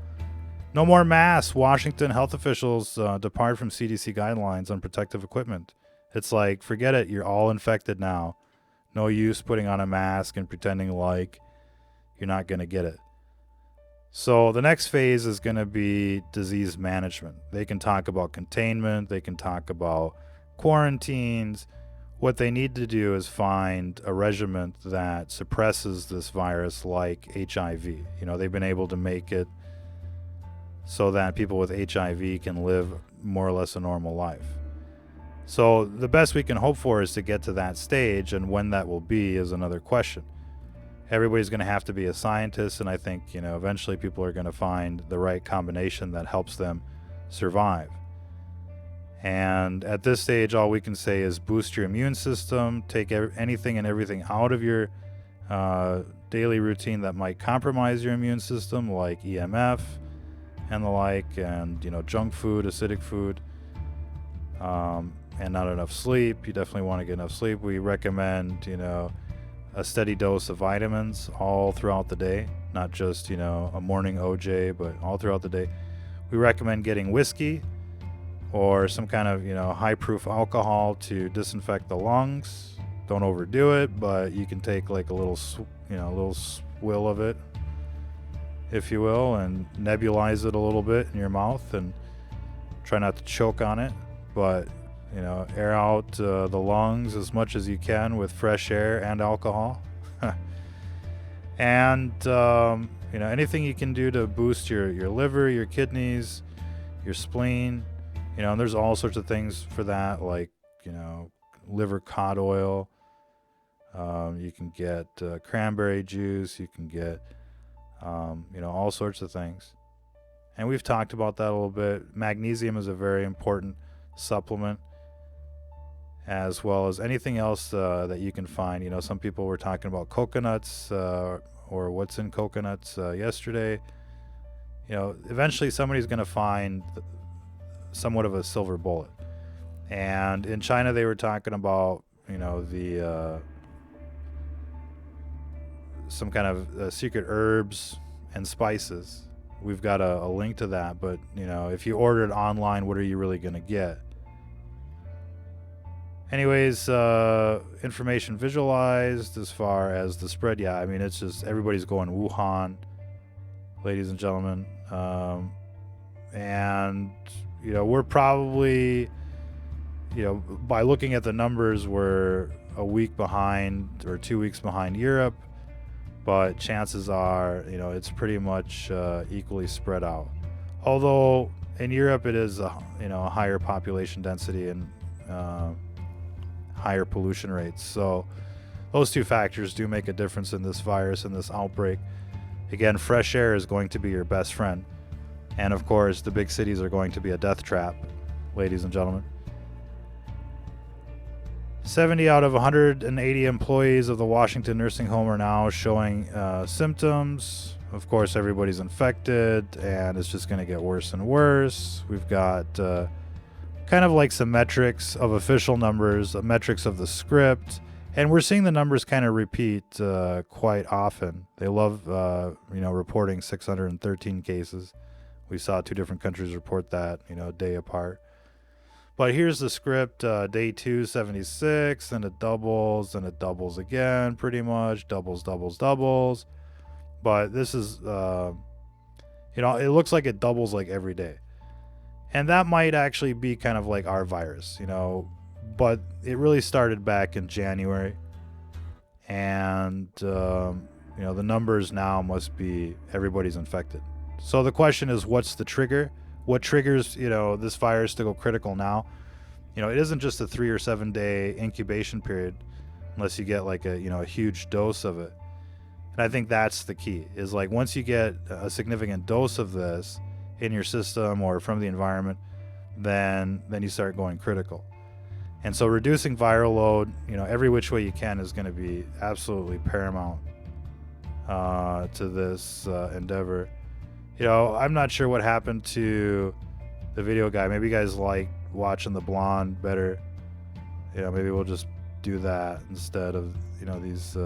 No more masks. Washington health officials depart from CDC guidelines on protective equipment. It's like, forget it. You're all infected now. No use putting on a mask and pretending like you're not going to get it. So the next phase is going to be disease management. They can talk about containment. They can talk about quarantines. What they need to do is find a regimen that suppresses this virus like HIV. You know, they've been able to make it so that people with HIV can live more or less a normal life. So the best we can hope for is to get to that stage, and when that will be is another question. Everybody's going to have to be a scientist, and I think, you know, eventually people are going to find the right combination that helps them survive. And at this stage, all we can say is boost your immune system, take anything and everything out of your daily routine that might compromise your immune system, like EMF and the like, and, you know, junk food, acidic food, and not enough sleep. You definitely want to get enough sleep. We recommend, you know, a steady dose of vitamins all throughout the day, not just, you know, a morning OJ, but all throughout the day. We recommend getting whiskey or some kind of, you know, high proof alcohol to disinfect the lungs. Don't overdo it, but you can take like a little, you know, a little swill of it, if you will, and nebulize it a little bit in your mouth and try not to choke on it. But, you know, air out the lungs as much as you can with fresh air and alcohol. And, you know, anything you can do to boost your liver, your kidneys, your spleen. You know, and there's all sorts of things for that, like, you know, liver cod oil. You can get cranberry juice. You can get, you know, all sorts of things. And we've talked about that a little bit. Magnesium is a very important supplement, as well as anything else that you can find. You know, some people were talking about coconuts or what's in coconuts yesterday. You know, eventually somebody's going to find somewhat of a silver bullet. And in China, they were talking about, you know, the some kind of secret herbs and spices. We've got a link to that, but, you know, if you order it online, what are you really going to get? Anyways, information visualized as far as the spread. Yeah, I mean, it's just everybody's going Wuhan, ladies and gentlemen. And, you know, we're probably, you know, by looking at the numbers, we're a week behind or 2 weeks behind Europe. But chances are, you know, it's pretty much equally spread out. Although in Europe it is a higher population density and higher pollution rates. So those two factors do make a difference in this virus and this outbreak. Again, fresh air is going to be your best friend. And of course, the big cities are going to be a death trap, ladies and gentlemen. 70 out of 180 employees of the Washington nursing home are now showing symptoms. Of course, everybody's infected, and it's just going to get worse and worse. We've got kind of like some metrics of official numbers, metrics of the script, and we're seeing the numbers kind of repeat quite often. They love, reporting 613 cases. We saw 2 different countries report that, a day apart. But here's the script, day 276, and it doubles again, pretty much, doubles. But this is, it looks like it doubles like every day. And that might actually be kind of like our virus, but it really started back in January. And, the numbers now must be everybody's infected. So the question is, what's the trigger? What triggers, this virus to go critical now? It isn't just a 3 or 7 day incubation period, unless you get like a huge dose of it. And I think that's the key, is like once you get a significant dose of this in your system or from the environment, then you start going critical. And so reducing viral load, every which way you can is going to be absolutely paramount to this endeavor. I'm not sure what happened to the video guy. Maybe you guys like watching the blonde better. Maybe we'll just do that instead of, these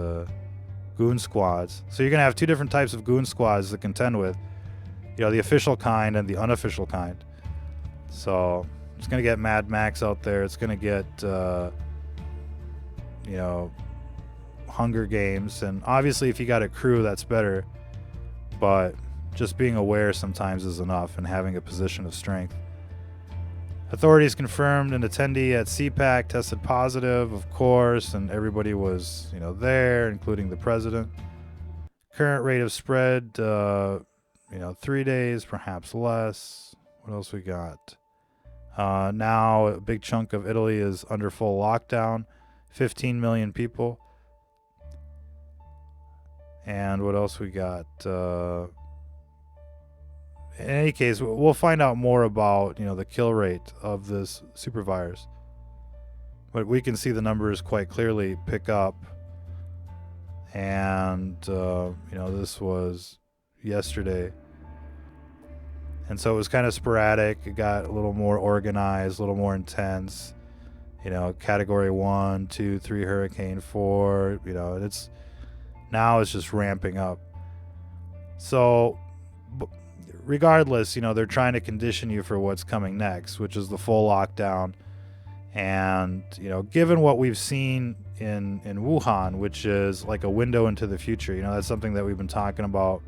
goon squads. So you're going to have two different types of goon squads to contend with, the official kind and the unofficial kind. So it's going to get Mad Max out there. It's going to get, Hunger Games. And obviously if you got a crew, that's better. But just being aware sometimes is enough, and having a position of strength. Authorities confirmed an attendee at CPAC tested positive, of course, and everybody was, there, including the president. Current rate of spread, 3 days, perhaps less. What else we got? Now a big chunk of Italy is under full lockdown, 15 million people. And what else we got? In any case, we'll find out more about, the kill rate of this super virus. But we can see the numbers quite clearly pick up. And, this was yesterday. And so it was kind of sporadic. It got a little more organized, a little more intense. Category 1, 2, 3 hurricane, 4, and now it's just ramping up. So regardless, they're trying to condition you for what's coming next, which is the full lockdown. And, given what we've seen in Wuhan, which is like a window into the future, that's something that we've been talking about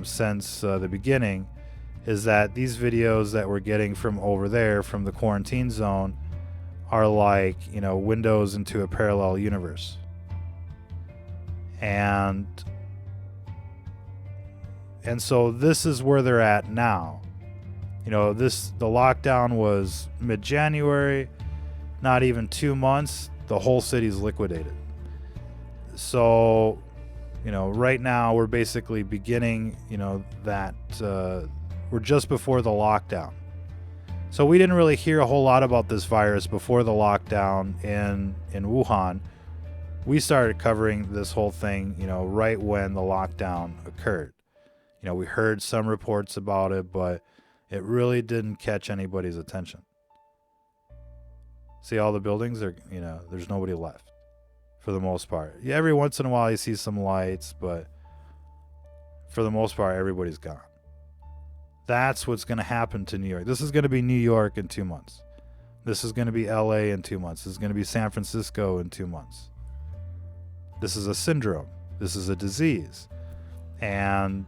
since the beginning, is that these videos that we're getting from over there, from the quarantine zone, are like, windows into a parallel universe. And so this is where they're at now. The lockdown was mid-January, not even 2 months, the whole city's liquidated. So, right now we're basically beginning, that we're just before the lockdown. So we didn't really hear a whole lot about this virus before the lockdown in Wuhan. We started covering this whole thing, right when the lockdown occurred. We heard some reports about it, but it really didn't catch anybody's attention. See, all the buildings are, there's nobody left for the most part. Yeah, every once in a while you see some lights, but for the most part, everybody's gone. That's what's going to happen to New York. This is going to be New York in 2 months. This is going to be LA in 2 months. This is going to be San Francisco in 2 months. This is a syndrome. This is a disease. And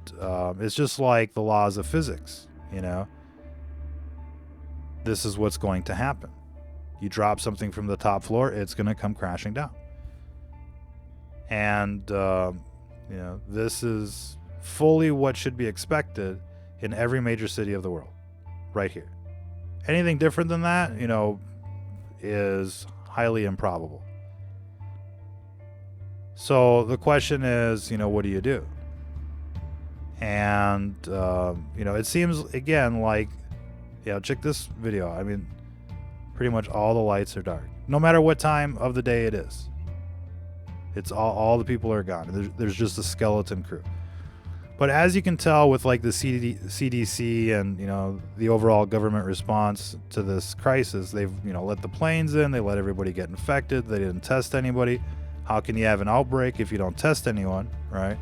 it's just like the laws of physics, This is what's going to happen. You drop something from the top floor, it's going to come crashing down. And, this is fully what should be expected in every major city of the world, right here. Anything different than that, is highly improbable. So the question is, what do you do? And, it seems, again, like, check this video. I mean, pretty much all the lights are dark. No matter what time of the day it is. It's all the people are gone. There's just a skeleton crew. But as you can tell with like the CDC and, the overall government response to this crisis, they've, let the planes in, they let everybody get infected, they didn't test anybody. How can you have an outbreak if you don't test anyone, right?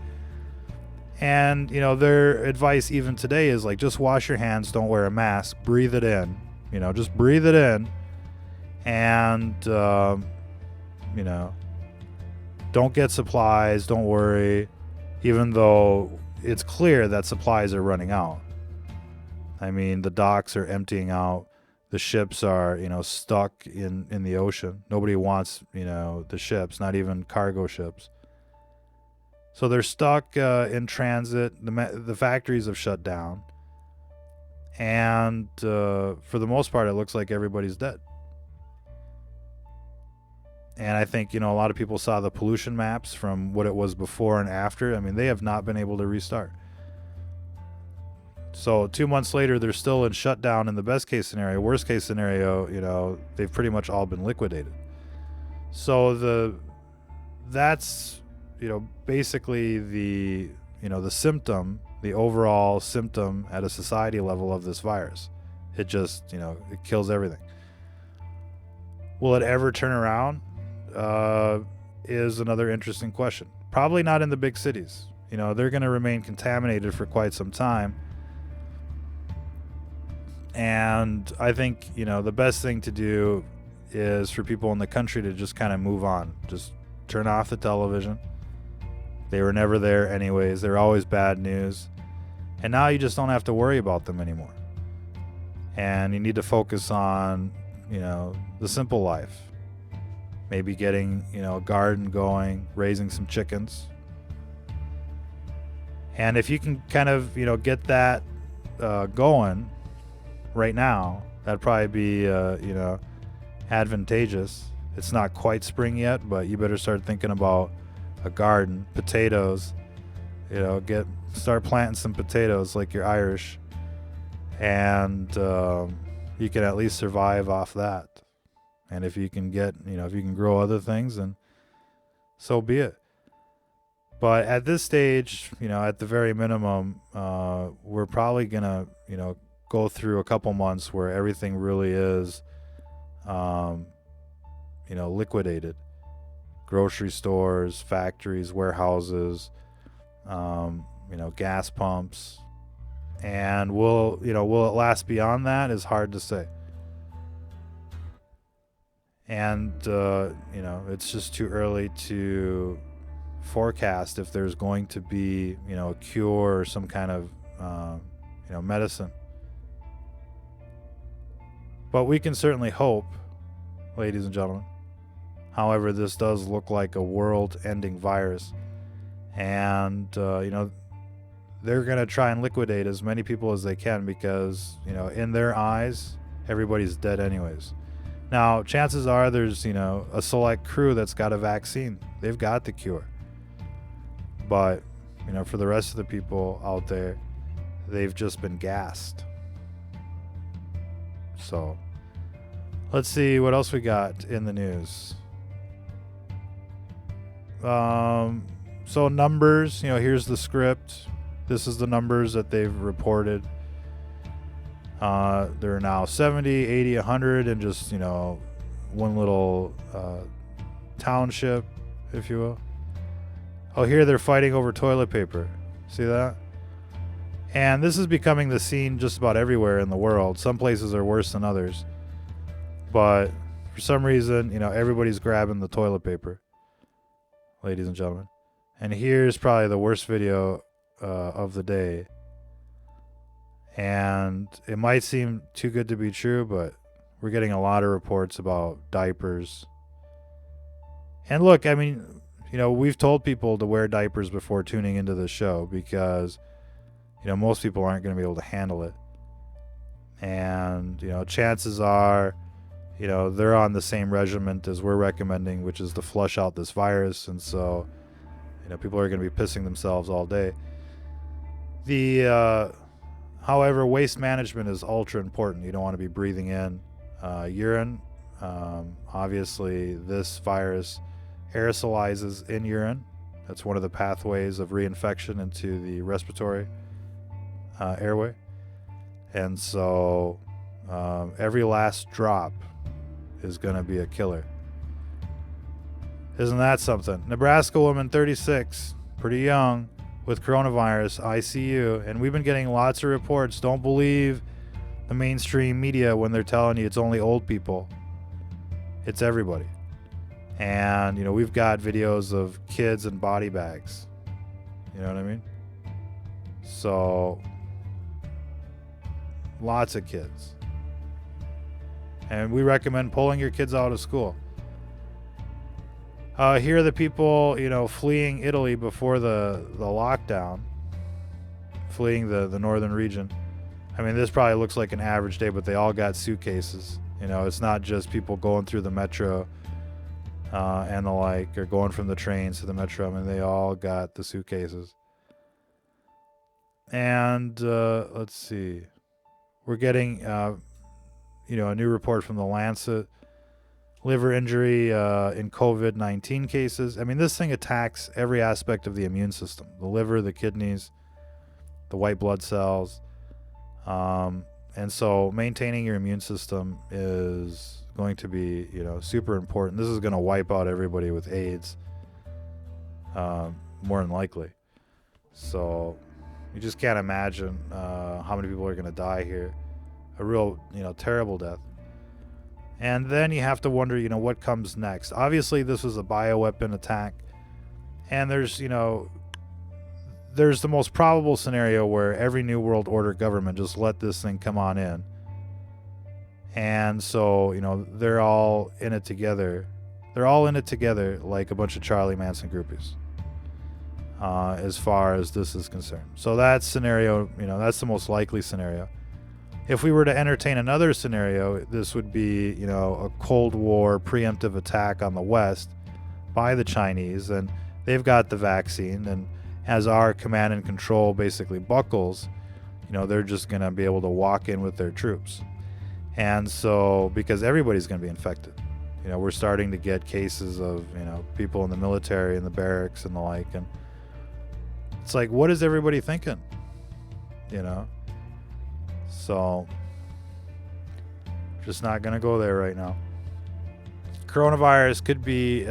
And, their advice even today is like, just wash your hands, don't wear a mask, breathe it in, just breathe it in. And, don't get supplies, don't worry, even though it's clear that supplies are running out. I mean, the docks are emptying out. The ships are, stuck in the ocean. Nobody wants, the ships, not even cargo ships. So they're stuck in transit. The factories have shut down. And for the most part, it looks like everybody's dead. And I think, a lot of people saw the pollution maps from what it was before and after. I mean, they have not been able to restart. So 2 months later, they're still in shutdown in the best case scenario. Worst case scenario, they've pretty much all been liquidated. So that's, basically the symptom, the overall symptom at a society level of this virus. It just, it kills everything. Will it ever turn around? Is another interesting question. Probably not in the big cities. They're going to remain contaminated for quite some time. And I think, the best thing to do is for people in the country to just kind of move on. Just turn off the television. They were never there anyways. They're always bad news. And now you just don't have to worry about them anymore. And you need to focus on, the simple life. Maybe getting, a garden going, raising some chickens. And if you can kind of, get that going right now, that'd probably be, advantageous. It's not quite spring yet, but you better start thinking about a garden, potatoes, start planting some potatoes like you're Irish, and you can at least survive off that. And if you can get, if you can grow other things, then so be it. But at this stage, at the very minimum, we're probably gonna, go through a couple months where everything really is, liquidated. Grocery stores, factories, warehouses, gas pumps. And will it last beyond that is hard to say. And, it's just too early to forecast if there's going to be, a cure or some kind of, medicine. But we can certainly hope, ladies and gentlemen. However, this does look like a world-ending virus. And, they're going to try and liquidate as many people as they can because, in their eyes, everybody's dead anyways. Now, chances are there's, a select crew that's got a vaccine. They've got the cure. But, for the rest of the people out there, they've just been gassed. So, let's see what else we got in the news. So numbers, here's the script. This is the numbers that they've reported. There are now 70, 80, 100 in just, one little township, if you will. Oh, here they're fighting over toilet paper. See that? And this is becoming the scene just about everywhere in the world. Some places are worse than others. But for some reason, everybody's grabbing the toilet paper, ladies and gentlemen. And here's probably the worst video of the day. And it might seem too good to be true, but we're getting a lot of reports about diapers. And look, I mean, we've told people to wear diapers before tuning into the show because, most people aren't going to be able to handle it. And, chances are, they're on the same regimen as we're recommending, which is to flush out this virus. And so, people are going to be pissing themselves all day. However, waste management is ultra important. You don't want to be breathing in urine. Obviously, this virus aerosolizes in urine. That's one of the pathways of reinfection into the respiratory airway. And so every last drop is going to be a killer. Isn't that something? Nebraska woman, 36, pretty young, with coronavirus, ICU. And we've been getting lots of reports. Don't believe the mainstream media when they're telling you it's only old people. It's everybody. And, we've got videos of kids in body bags. You know what I mean? So, lots of kids. And we recommend pulling your kids out of school. Here are the people, fleeing Italy before the lockdown. Fleeing the northern region. I mean, this probably looks like an average day, but they all got suitcases. It's not just people going through the metro and the like, or going from the trains to the metro. I mean, they all got the suitcases. And let's see. We're getting, a new report from the Lancet. Liver injury in COVID-19 cases. I mean, this thing attacks every aspect of the immune system. The liver, the kidneys, the white blood cells. And so maintaining your immune system is going to be, super important. This is going to wipe out everybody with AIDS, more than likely. So you just can't imagine how many people are going to die here. A real, terrible death. And then you have to wonder, what comes next. Obviously, this was a bioweapon attack. And there's the most probable scenario where every New World Order government just let this thing come on in. And so, they're all in it together. They're all in it together like a bunch of Charlie Manson groupies, as far as this is concerned. So that scenario, that's the most likely scenario. If we were to entertain another scenario, this would be, a Cold War preemptive attack on the West by the Chinese. And they've got the vaccine. And as our command and control basically buckles, they're just going to be able to walk in with their troops. And so, because everybody's going to be infected, we're starting to get cases of, people in the military and the barracks and the like. And it's like, what is everybody thinking? So, just not going to go there right now. Coronavirus could be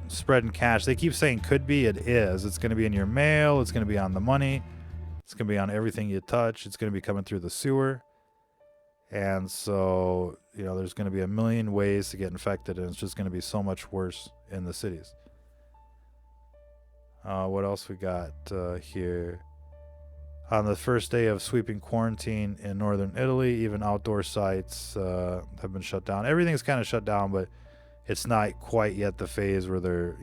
spread in cash. They keep saying could be. It is. It's going to be in your mail. It's going to be on the money. It's going to be on everything you touch. It's going to be coming through the sewer. And so, there's going to be a million ways to get infected, and it's just going to be so much worse in the cities. What else we got here? On the first day of sweeping quarantine in northern Italy, even outdoor sites have been shut down. Everything's kind of shut down, but it's not quite yet the phase where they're,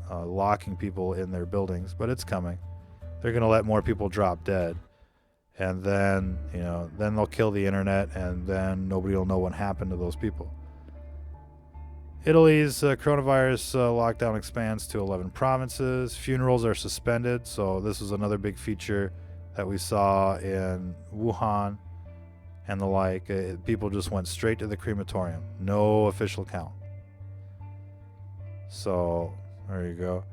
locking people in their buildings, but it's coming. They're going to let more people drop dead. And then, then they'll kill the internet, and then nobody will know what happened to those people. Italy's coronavirus lockdown expands to 11 provinces. Funerals are suspended. So this is another big feature that we saw in Wuhan and the like. People just went straight to the crematorium. No official count. So there you go.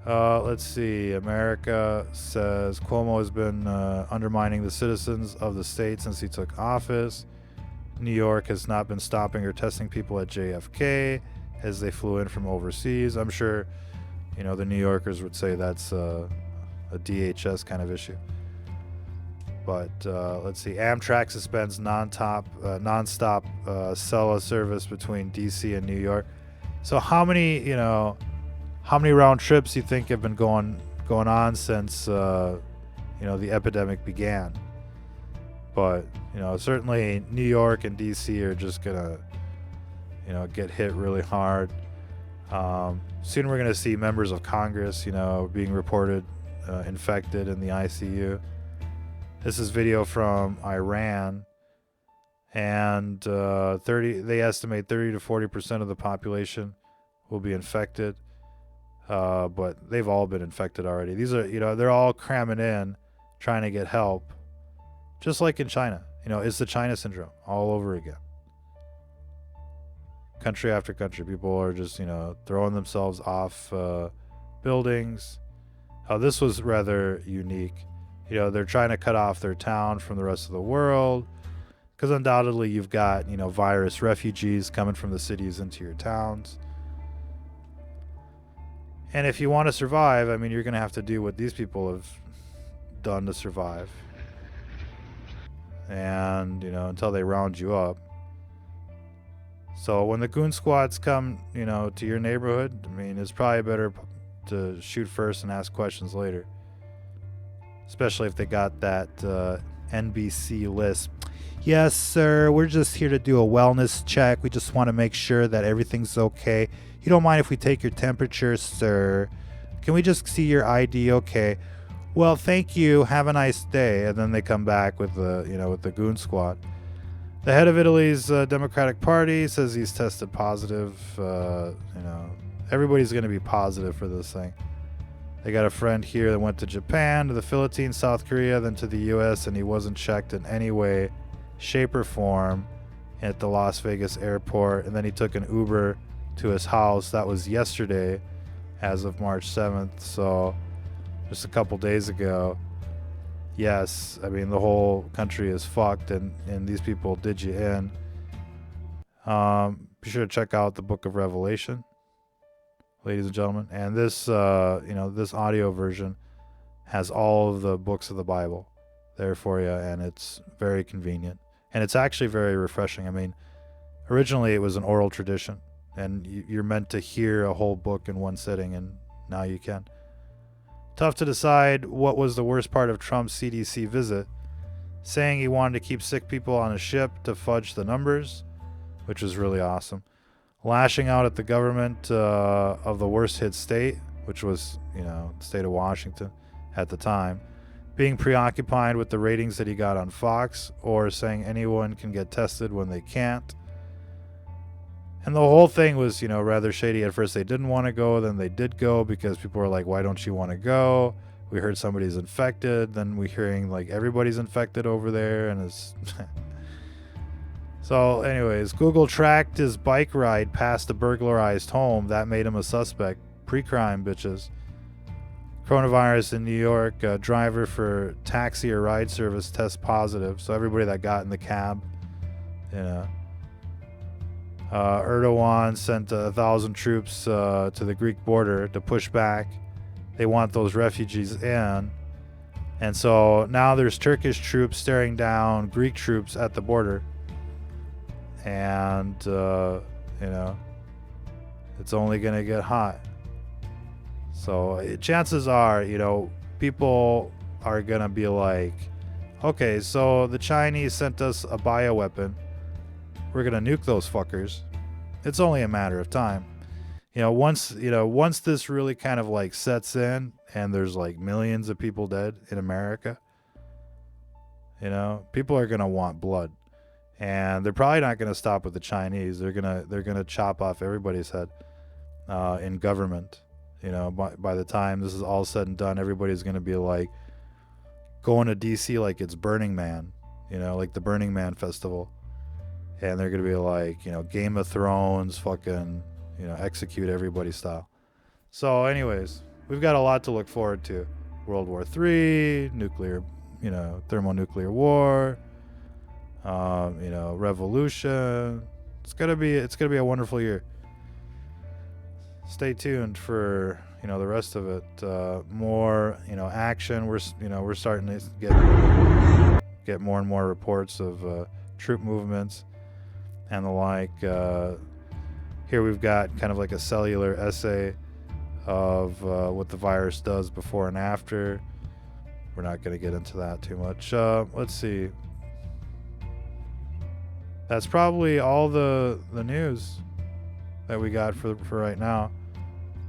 Let's see. America says Cuomo has been undermining the citizens of the state since he took office. New York has not been stopping or testing people at JFK as they flew in from overseas. I'm sure, the New Yorkers would say that's a DHS kind of issue. But let's see. Amtrak suspends nonstop Sella service between DC and New York. So how many round trips you think have been going on since the epidemic began? But certainly New York and DC are just gonna get hit really hard. Soon we're gonna see members of Congress being reported infected in the ICU. This is video from Iran, and they estimate 30 to 40% of the population will be infected. But they've all been infected already. These are, they're all cramming in, trying to get help. Just like in China. It's the China syndrome all over again. Country after country, people are just, throwing themselves off buildings. This was rather unique. They're trying to cut off their town from the rest of the world. Because undoubtedly you've got, virus refugees coming from the cities into your towns. And if you want to survive, you're going to have to do what these people have done to survive. And, until they round you up. So when the goon squads come, to your neighborhood, it's probably better to shoot first and ask questions later. Especially if they got that NBC list. Yes, sir, we're just here to do a wellness check. We just want to make sure that everything's okay. You don't mind if we take your temperature, sir? Can we just see your ID? Okay. Well, thank you. Have a nice day. And then they come back with the goon squad. The head of Italy's Democratic Party says he's tested positive. Everybody's going to be positive for this thing. They got a friend here that went to Japan, to the Philippines, South Korea, then to the U.S., and he wasn't checked in any way, shape, or form at the Las Vegas airport. And then he took an Uber to his house. That was yesterday, as of March 7th, so just a couple days ago. yes, I mean, the whole country is fucked, and these people did you in. Be sure to check out the Book of Revelation, ladies and gentlemen. And this, this audio version has all of the books of the Bible there for you, and it's very convenient. And it's actually very refreshing. I mean, originally it was an oral tradition, and you're meant to hear a whole book in one sitting, and now you can. Tough to decide what was the worst part of Trump's CDC visit. Saying he wanted to keep sick people on a ship to fudge the numbers, which was really awesome. Lashing out at the government of the worst hit state, which was, the state of Washington at the time. Being preoccupied with the ratings that he got on Fox, or saying anyone can get tested when they can't. And the whole thing was, rather shady. At first they didn't want to go, then they did go because people were like, why don't you want to go? We heard somebody's infected, then we're hearing like everybody's infected over there, and it's... So anyways, Google tracked his bike ride past a burglarized home. That made him a suspect. Pre-crime, bitches. Coronavirus in New York. Driver for taxi or ride service tests positive. So everybody that got in the cab, Erdogan sent 1,000 troops to the Greek border to push back. They want those refugees in. And so now there's Turkish troops staring down Greek troops at the border. And, it's only going to get hot. So chances are, people are going to be like, okay, so the Chinese sent us a bioweapon. We're going to nuke those fuckers. It's only a matter of time. Once this really kind of like sets in and there's like millions of people dead in America, people are going to want blood. And they're probably not going to stop with the Chinese. They're gonna chop off everybody's head in government. By the time this is all said and done, everybody's going to be like going to DC like it's Burning Man, like the Burning Man festival. And they're going to be like, Game of Thrones, fucking, execute everybody style. So anyways, we've got a lot to look forward to. World War III, nuclear, thermonuclear war. Revolution. It's gonna be a wonderful year. Stay tuned for the rest of it. More action. We're starting to get more and more reports of troop movements and the like. Here we've got kind of like a cellular essay of what the virus does before and after. We're not going to get into that too much. Let's see. That's probably all the news that we got for right now.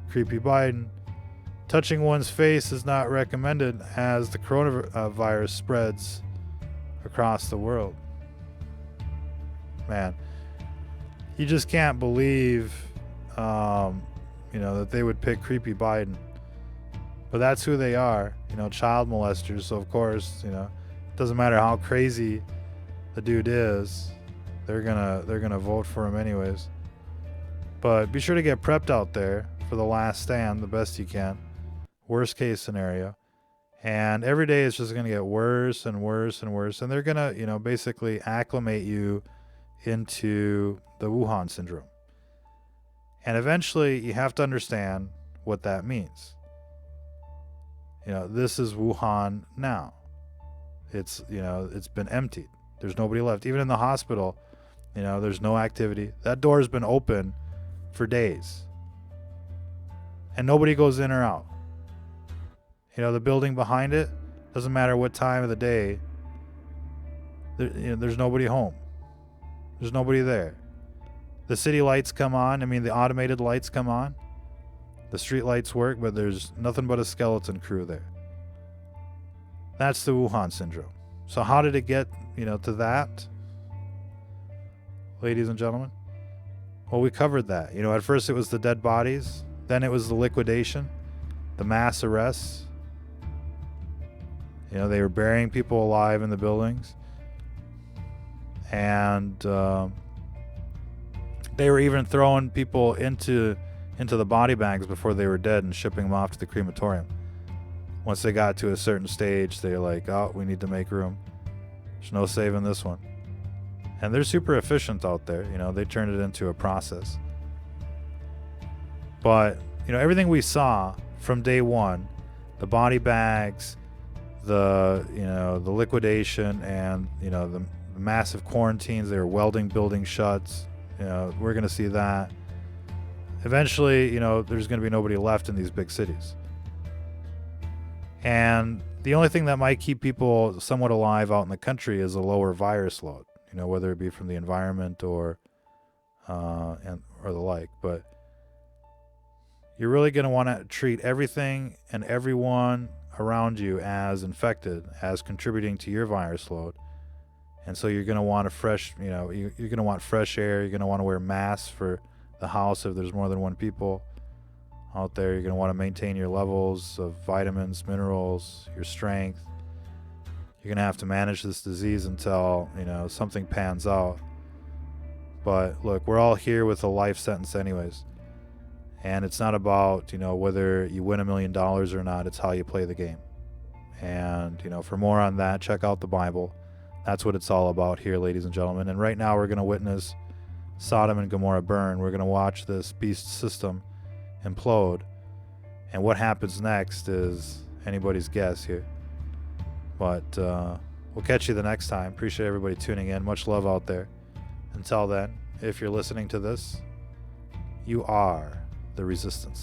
Creepy Biden. Touching one's face is not recommended as the coronavirus spreads across the world. Man, you just can't believe, that they would pick Creepy Biden. But that's who they are, child molesters. So of course, it doesn't matter how crazy the dude is. They're gonna vote for him anyways. But be sure to get prepped out there for the last stand the best you can. Worst case scenario. And every day it's just gonna get worse and worse and worse. And they're gonna, basically acclimate you into the Wuhan syndrome. And eventually you have to understand what that means. This is Wuhan now. It's been emptied. There's nobody left. Even in the hospital, there's no activity. That door has been open for days. And nobody goes in or out. The building behind it, doesn't matter what time of the day, there's nobody home. There's nobody there. The city lights come on. The automated lights come on. The street lights work, but there's nothing but a skeleton crew there. That's the Wuhan syndrome. So how did it get, to that? Ladies and gentlemen? Well, we covered that. At first it was the dead bodies. Then it was the liquidation, the mass arrests. They were burying people alive in the buildings. And they were even throwing people into the body bags before they were dead and shipping them off to the crematorium. once they got to a certain stage, they're like, oh, we need to make room. There's no saving this one. And they're super efficient out there. They turned it into a process. But, everything we saw from day one, the body bags, the liquidation, and, the massive quarantines, they were welding building shuts. We're going to see that. Eventually, there's going to be nobody left in these big cities. And the only thing that might keep people somewhat alive out in the country is a lower virus load, whether it be from the environment or the like. But you're really going to want to treat everything and everyone around you as infected, as contributing to your virus load. And so you're going to want you're going to want fresh air. You're going to want to wear masks for the house if there's more than one people out there. You're going to want to maintain your levels of vitamins, minerals, your strength. You're going to have to manage this disease until, something pans out. But look, we're all here with a life sentence anyways. And it's not about, whether you win $1 million or not. It's how you play the game. And, for more on that, check out the Bible. That's what it's all about here, ladies and gentlemen. And right now we're going to witness Sodom and Gomorrah burn. We're going to watch this beast system implode. And what happens next is anybody's guess here. But we'll catch you the next time. Appreciate everybody tuning in. Much love out there. Until then, if you're listening to this, you are the resistance.